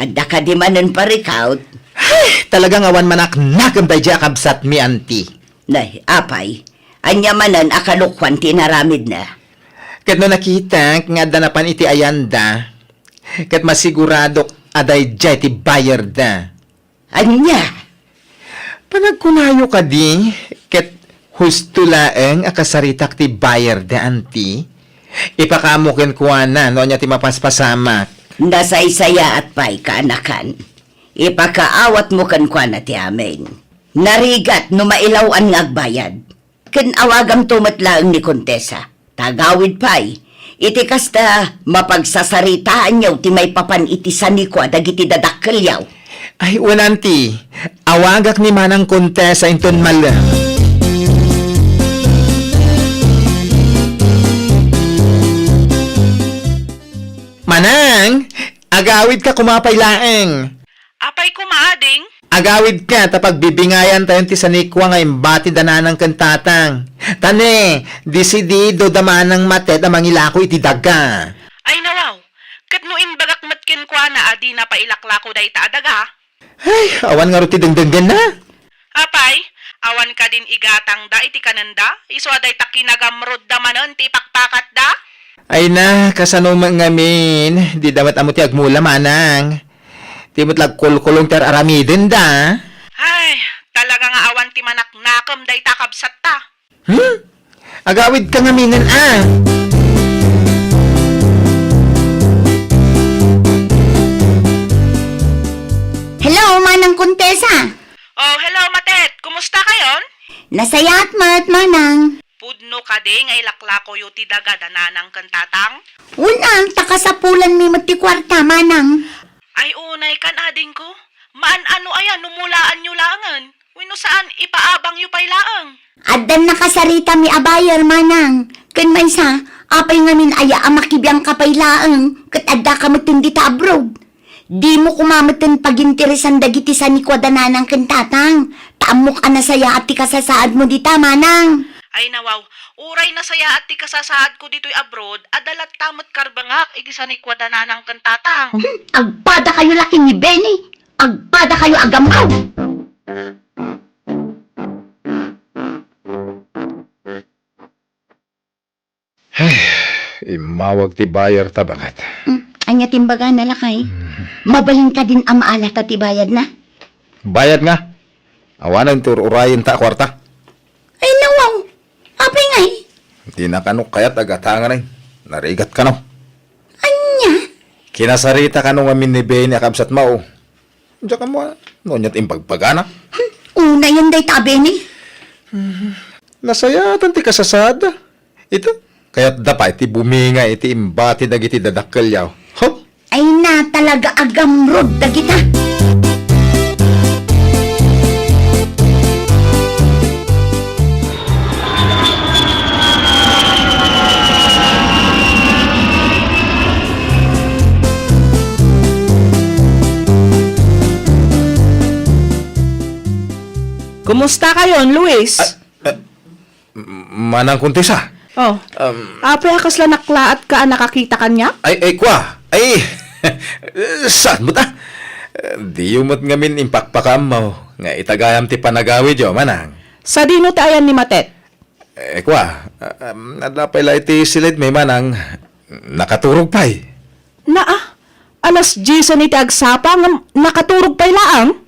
Adda ka di manan parikaut. Talagang awan manak nakamday dya kabsat mi anti. Nay, apay. Anya manan akalukwan tinaramid na. Kat no nakita nga danapan iti ayanda, kat masigurado aday dya iti bayar da. Anya? Panagkunayo ka di, kat husto laeng akasaritak ti bayar da anti. Ipakamukin ko na no niya ti mapaspasamak. Nasaysaya at pay kaanakan. Ipakaawat mo kan kwa na ti amin. Narigat no mailawan nga agbayad. Ken awagam tumatlaang ni Kontesa. Tagawid pay. Iti kasta mapagsasaritaan niyaw ti may papan iti sanikwa dagiti dadakkel yaw. Ay, wananti, awagak ni Manang Kontesa inton mala. Manang, agawid ka kumapay laeng. Apay kumaading? Agawid ka tapag bibingayan tayo ti sanikwa nga imbati dananang kantatang. Tane, disidido damanang matet amang ilako iti daga. Ay nawaw, kat no imbagak matkin kwa na adi na pailaklako day ta adaga. Ay, awan nga ruti dengdenggan na. Apay, awan ka din igatang da iti kananda, iso aday takinagamrod da manon ti pakpakat da. Ay na, kasano ngamin, di damat amo ti agmula manang. Di mo't lagkulkulong ter aramidin da. Ay, talaga nga awan ti manaknakam day takabsat ta. Agawid ka ngaminan ah. Hello, Manang Kontesa. Oh, hello Matet, kumusta kayon? Nasayat mat, Manang. Pudno ka di nga ilaklako yu ti daga dananang kantatang? Unang takasapulan mi mati kwarta, Manang. Ay unay kan ading ko. Maan ano ayan, numulaan nyo langan. Wino saan ipaabang yu pay laang. Addan nakasarita mi abayar, Manang. Ken may sa, apay ngamin aya amakibiyang kapaylaang, kat adda ka matindi ta abroad. Di mo kumamatan paginteresan dagiti sa nikwadana ng kantatang. Taamok anasaya at ti kasasaad mo dita, Manang. Ay nawaw, uray na saya at ti kasasaad ko dito'y abroad, adalat tamot karbangak, iti sa nikwadana ng kantatang. Agpada kayo laki ni Benny. Agpada kayo agamaw. Imawag ti bayar tabangat. Anya timbaga na lakay. Mabalin ka din ang maalat at ibayad na. Bayad nga. Awanan ti urayin ta kwarta. Ay nawaw. Apay ngay. Di na kanok kayat agatangan ay. Narigat ka no. Anya. Kinasarita ka nung amin ni Benny akabsat mao. Diyan ka mo, nonyat impagpagana. Una yan day ta, Benny. Nasayatan ti kasasada. Ito, kaya't dapat iti buminga iti imbati dagiti dadakkel yaw. Hop! Ay na talaga agamrod da kita. Kumusta kayon, Luis? Manang Kontesa. Oh, apay akas la naklaat ka nakakita kanya? Ay, kwa. Ay, saan mo ta? Di umot ngamin impakpakam mo. Nga itagayam ti panagawid yo, manang. Sa dino tayan ni Matet? Kwa, nadapay la iti silid may manang nakaturog pa'y. Alas 10 ni agsapa nga nakaturog pay laang?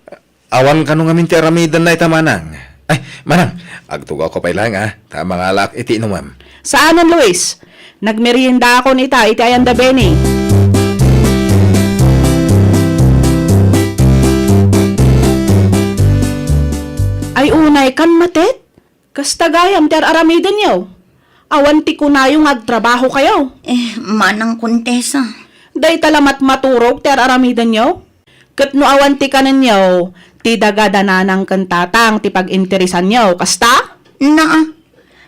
Awan ka nung ngamin ti aramidan na ita, manang. Ay, manang, agtugaw ko pa'y lang Tama nga lak iti inumam. Saanan, Luis? Nagmerienda ako nita, iti ayanda Benny. Ay unay kan Matet? Kastagayam ter aramidan yaw. Awan ti kunayong agtrabaho kayo. Manang Kontesa. Day talamat maturog ter aramidan yaw. Kat no awan ti kanan yaw, ti dagadana ng kantatang ti pag-interesan yaw. Kasta? Na,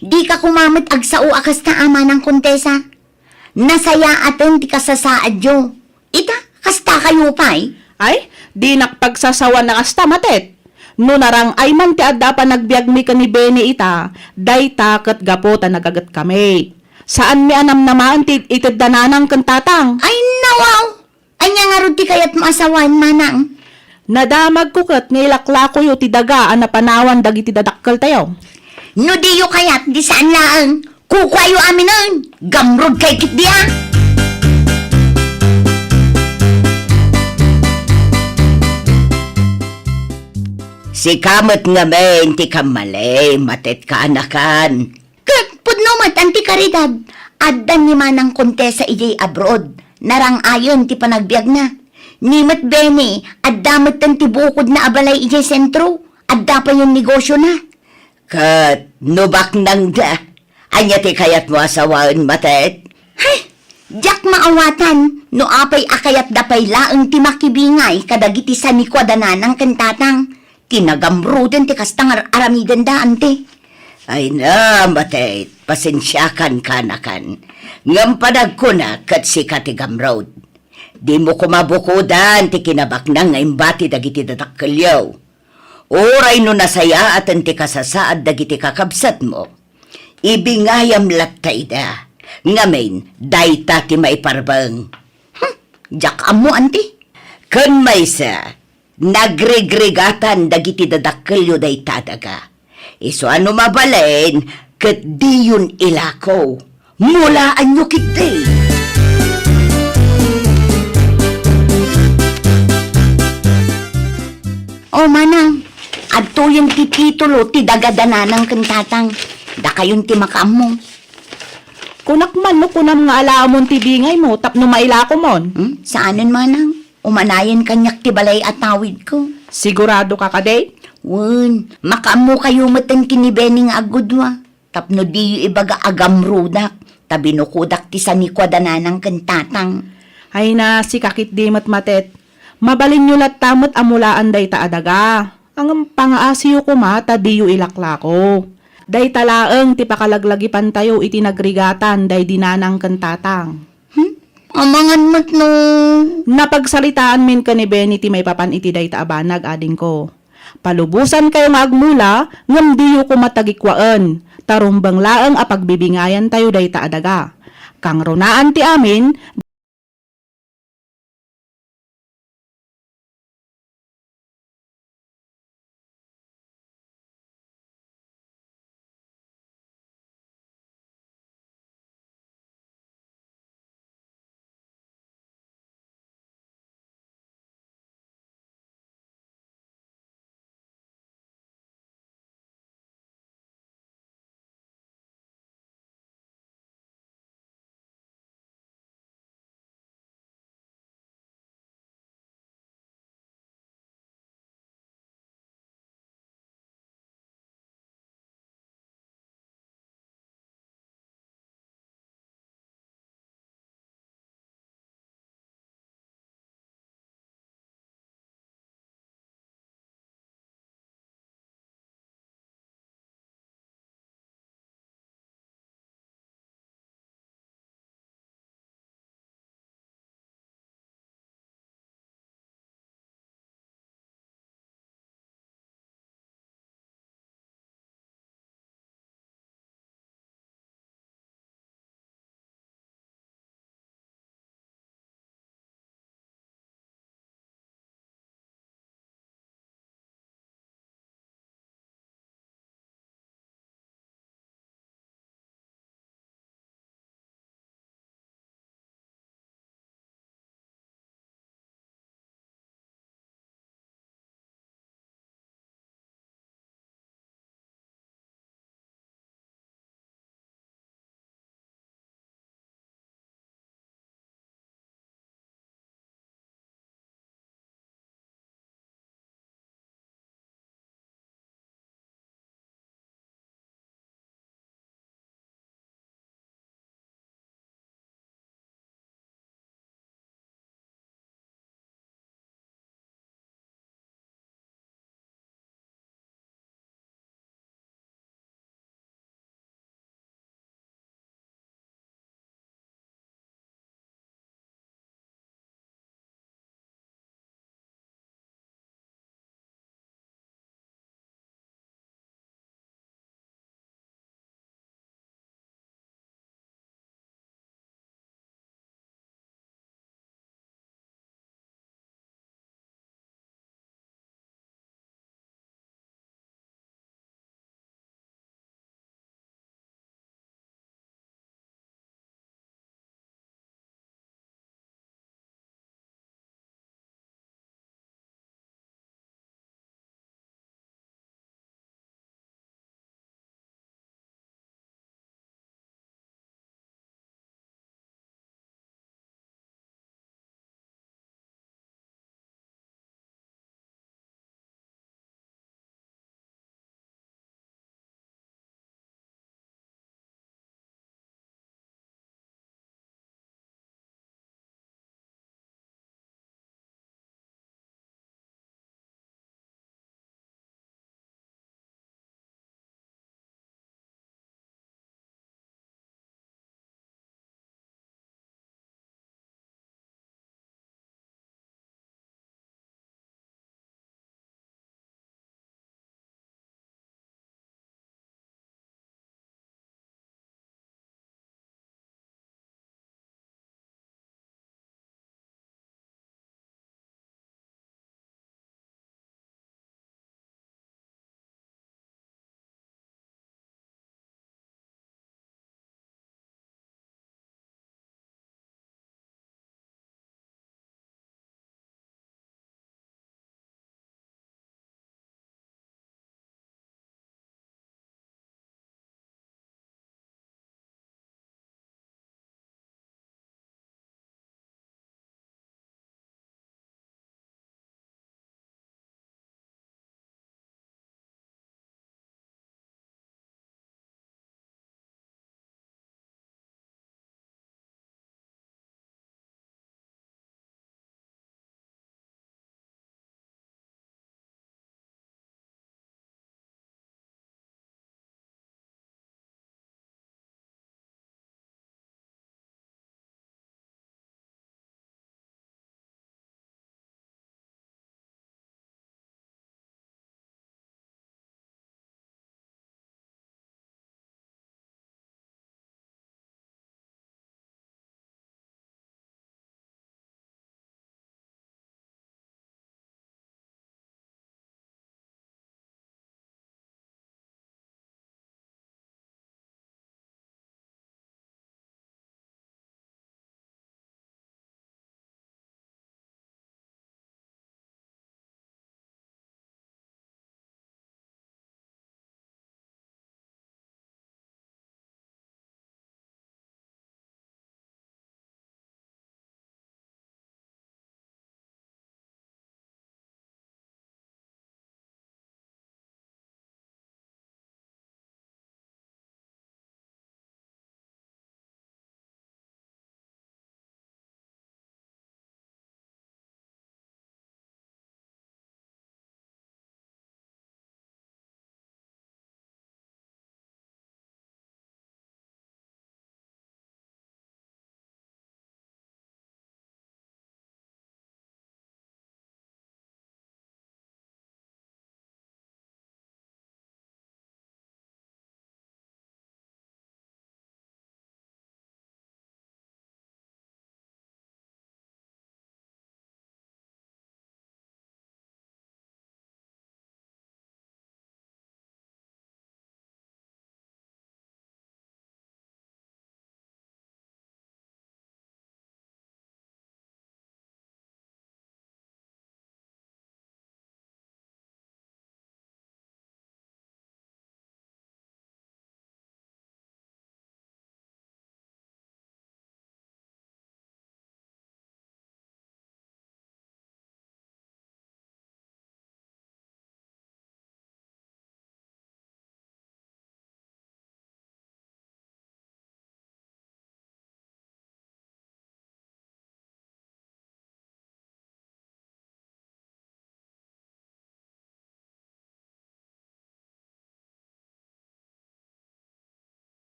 di ka kumamit agsao akas na ama ng Kontesa. Nasaya atin ti kasasaad yo. Ita, kasta kayo pa'y. Ay, di nakpagsasawa na kasta Matet. No narang ay man ti adda pa nagbiag mi ka ni Benny ita, day takat gapo ta nagagat kami. Saan mi anam naman ti itid dananang kantatang? Ay nawaw! Anya Anya nga ron ti kayat mo asawan, manang. Nadamag ko kat ngaylakla ko yu ti daga na panawan dagiti dadakkel tayo. No di yu kayat, di saan lang. Kukwayo amin nun. Gamrod kay kit diya. Si kamot nga men, ti kamalay, matet ka anakan. Kat, pudno mat, anti karidad. Addan ni manang kontesa ijay abroad. Narang ayon ti panagbiag na. Nimat beni, addamat tan ti bukod na abalay ijay sentro. Adda pa yung negosyo na. Kat, nubak nang da. Anya ti kayat mo asawaan matet. Hay, jak maawatan. No apay akayat dapay laeng ti makibingay kadagiti sa ni kwadananang kantatang. Tinagamruden ti kastang aramiden da, ante. Ay na, matet, pasensyakan ka nakan. Ngampadag ko na kat si Katigam Road. Di mo kumabukudan ti kinabak na nga imbati dagiti dadakkelyaw. Oray no nasaya at ti kasasaad dagiti kakabsat mo. Ibingayam lattay da. Ngamin, dayta ti maiparbang. Jak amo, ante. Kan maysa, nagregregatan dagiti dadakkelyo day tadaga. Iso ano mabalain, kat di yun ilako. Mula anyo kiti. O manang, adto yung ti titulo ti dagadananang kantatang. Da kayon ti makaamo. Kunak man no kunam nga alamon ti bingay mo tapno mailako mon. Saanin manang? Umanayan kanyak ti balay at tawid ko. Sigurado ka kaday? Wen, makaamo kayo matan kinibeni nga agudwa. Tapno di yu ibaga agamrudak. Tabi no kudak ti sanikwadananang kantatang. Ay na si kakit di matet. Mabalin nyo tamot amulaan day ta adaga. Ang pangaasiyo ko mata di yu ilaklako. Day talaeng ti pakalaglagipan tayo iti nagrigatan day dinanang kantatang. Amangan mat no. Napagsalitaan min ka ni Benny ti may papan iti day ta abanag ading ko. Palubusan kayo nga agmula ngam di yu kumatagikwaan. Tarumbang laeng apagbibingayan tayo day ta adaga. Kang runaan ti amin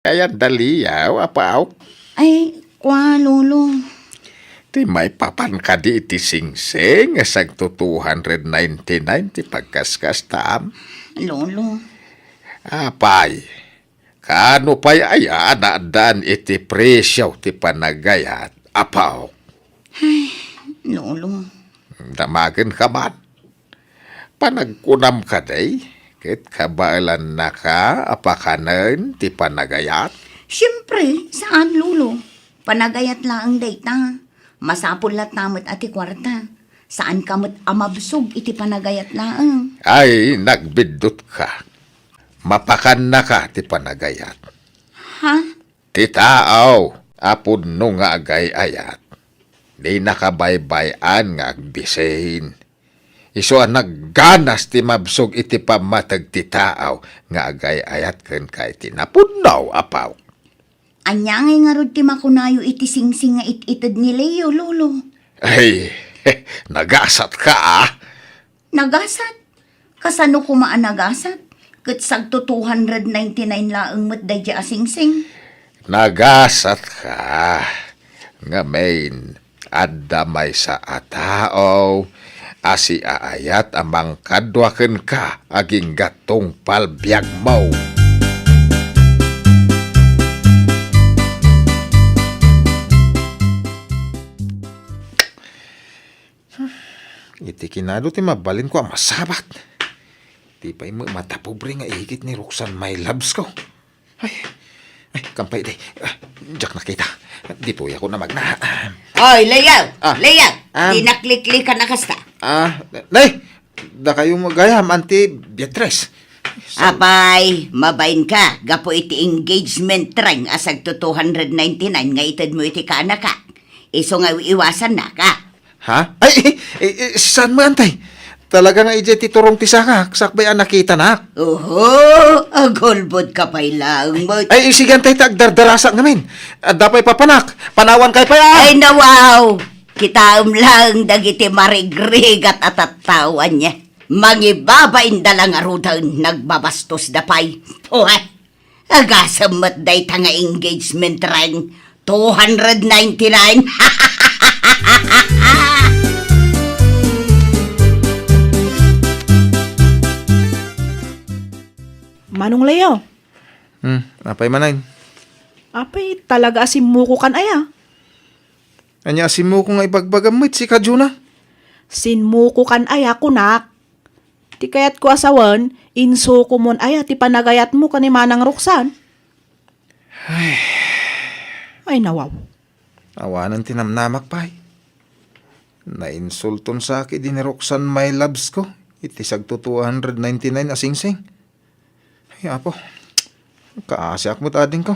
Kaya daliyaw, apaw. Ay, kwa, lolo. Ti may papan ka di iti singsing, asag to 299 ti pagkaskas taam. Lolo. Apay, kano pa'y ayaan iti presyo ti panagayat, apaw. Lolo. Damagan ka man. Panagkunam ka day, kit kabailan na ka, apakanan ti panagayat. Siyempre, saan, lolo? Panagayat lang ang data. Masapul lat namit ati kwarta. Saan kamot amabsog iti panagayat lang. Ay, nagbidot ka. Mapakan na ka ti panagayat. Ha? Ti taaw, apod no nga agay-ayat. Di nakabaybayan nga agbisehin. Iso ang nagganas ti mabsog iti pamatag ti taaw nga agay-ayat ken kay tinapunaw, apaw. Anyangay nga rod ti makunayo iti singsing nga ititid ni Leo, lolo. Ay, nagasat ka ah. Nagasat? Kasano kumaan nagasat? Kat sagto 299 laang matday di asingsing. Nagasat ka. Ngamin, addamay sa atao, asi aayat amang kadwaken ka aging gatong palbiag mo. Iti kinado ti mabalin ko ang masabat. Di pa'y matapobre nga ihigit ni Roxanne my loves ko. Ay, kampay day. Diyak nakita. Di po ako na magna. Oy, Leyaw! Ah. Leyaw! Ah. Dinaklikli ka na kasta. Nay! Da kayo magayam, Auntie Beatrice. Apay, mabain ka. Gapo iti engagement ring asag to 299 nga itad mo iti kana ka. Iso nga iwasan na ka. Ha? Ay, saan mo, Antay? Talaga nga ije ti turong ti saka. Sakbay ang nakita na. Oho, agolbod ka pa'y lang mo. Ay, sige, Antay, tagdardarasa ngamin. Dapay papanak. Panawan kay pa Ay, nawaw! Kitaom lang dagiti marigrigat at atawan niya. Mangibabain dalang arutan nagbabastos dapay. Puhay! Agasamat day nga engagement ring 299. Manong Leo, Apay manayin. apay talaga asimuko kan aya. Anya asim mo kung ibagbagamit si Kajuna. Sinmuko kan aya kunak. Ti kayat ko asawan, inso ko mon aya ti panagayat mo kan ni Manang Roxanne. Ay nawaw. Awanan tinamnamak pa'y. Nainsulton sa akin din ni Roxanne my loves ko. Itisag to 299 asingsing. Ay apo, kaasyak mo tading ko.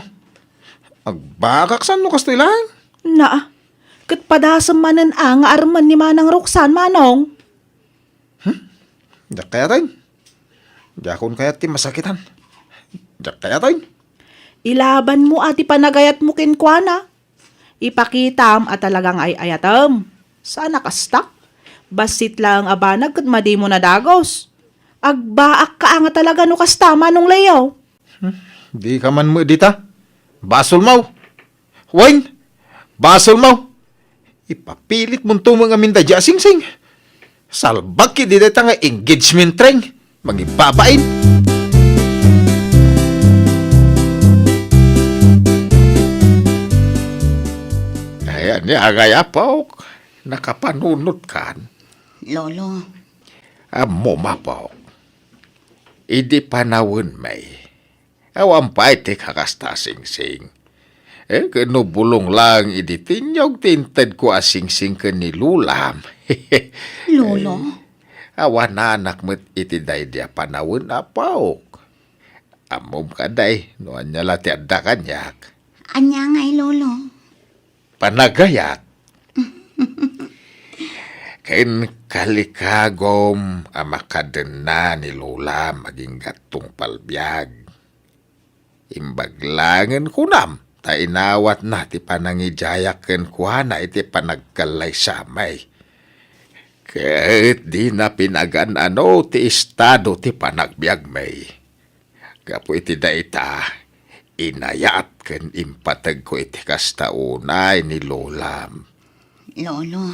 Agbakak saan mo kastoy lang? Na, kat padasam manan ang arman ni Manang Roxanne, Manong. Diyak kaya tayo. Diyakon kaya ti masakitan. Diyak kaya tayo. Ilaban mo ati panagayat mo kinkwana. Ipakitam at talagang ay ayatam. Sana kastak? Basit lang abanag kat madi mo na dagos. Agbaak ka nga talaga no kasta, Manong Leo. Di ka man mo dita. Basol mo. Wine. Basol mo. Ipapilit mo ito mga minda dya sing-sing. Salbag ki di dita nga engagement ring. Magibabain. Ayan ni agayapaw, nakapanunot kan. Lolo. Amo mapaw. Idi panawin may. Awan pa iti kakasta sing-sing. Kano bulong lang idi tinyog tinted ko asing-sing ka ni lulam. Lolo. Awan na anak mo't iti day dia panawin apaw. Amom ka day, noan niya lati adda kanyak. Anyangay, lolo. Panagayat. Kain kalikagom amakadena ni Lola maging gatong palbiag. Imbaglangan kunam, ta inawat na ti panangijayaken kuhana iti panagkalay samay. Kahit di na pinagan ano ti estado ti panagbiag may. Kapo iti daita, Inayat ken impatag ko iti kastaunay ni Lulam. Lolo,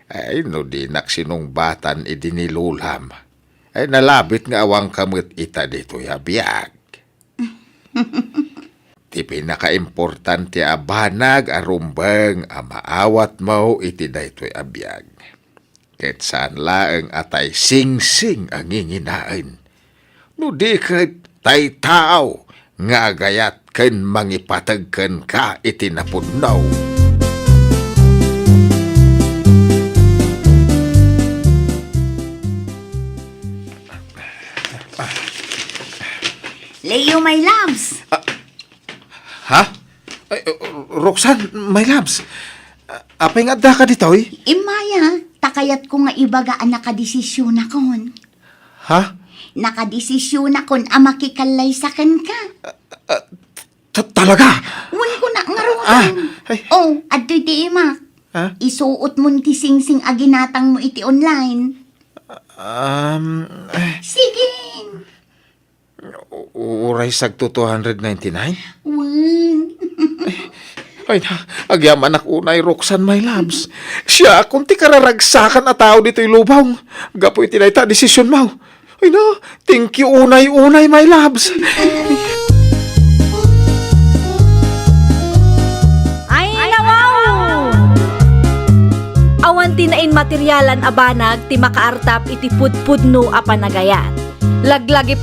Ay, no di naksinungbatan idi ni Lulam. Ay, nalabit nga awang kamot ita dito yabiyag. Ti pinaka-importante abanag arumbang amaawat mo iti daytoy abiyag. Ket saan laeng atay sing-sing ang nginginain. No di ket tay tao nga gayat ken mangipatag ken ka iti napunnaw. Leo, my loves. Ha? Ay, Roxanne, my loves. Apay nga da ka ditoy? Imaya, takayat ko nga ibaga ang nakadesisyon na kon. Ha? Nakadesisyon na kon ang makikalay sa kan ka. Talaga? Wan ko na nga ron. Ay. Oh, at ti ima. Ha? Isuot mo ti sing-sing aginatang mo iti online. Sige. Uray sagto 299? Wan. Ay na, agyaman ak unay Roxanne, my loves. Siya, kung ti kararagsakan a tao dito'y lubaw. Gapoy tinayta, desisyon mo. Ay na, thank you unay-unay, my loves. Ay, nawaw! Awan tinain materyalan abanag ti makaartap iti pudpudno a panagayat. Laglagi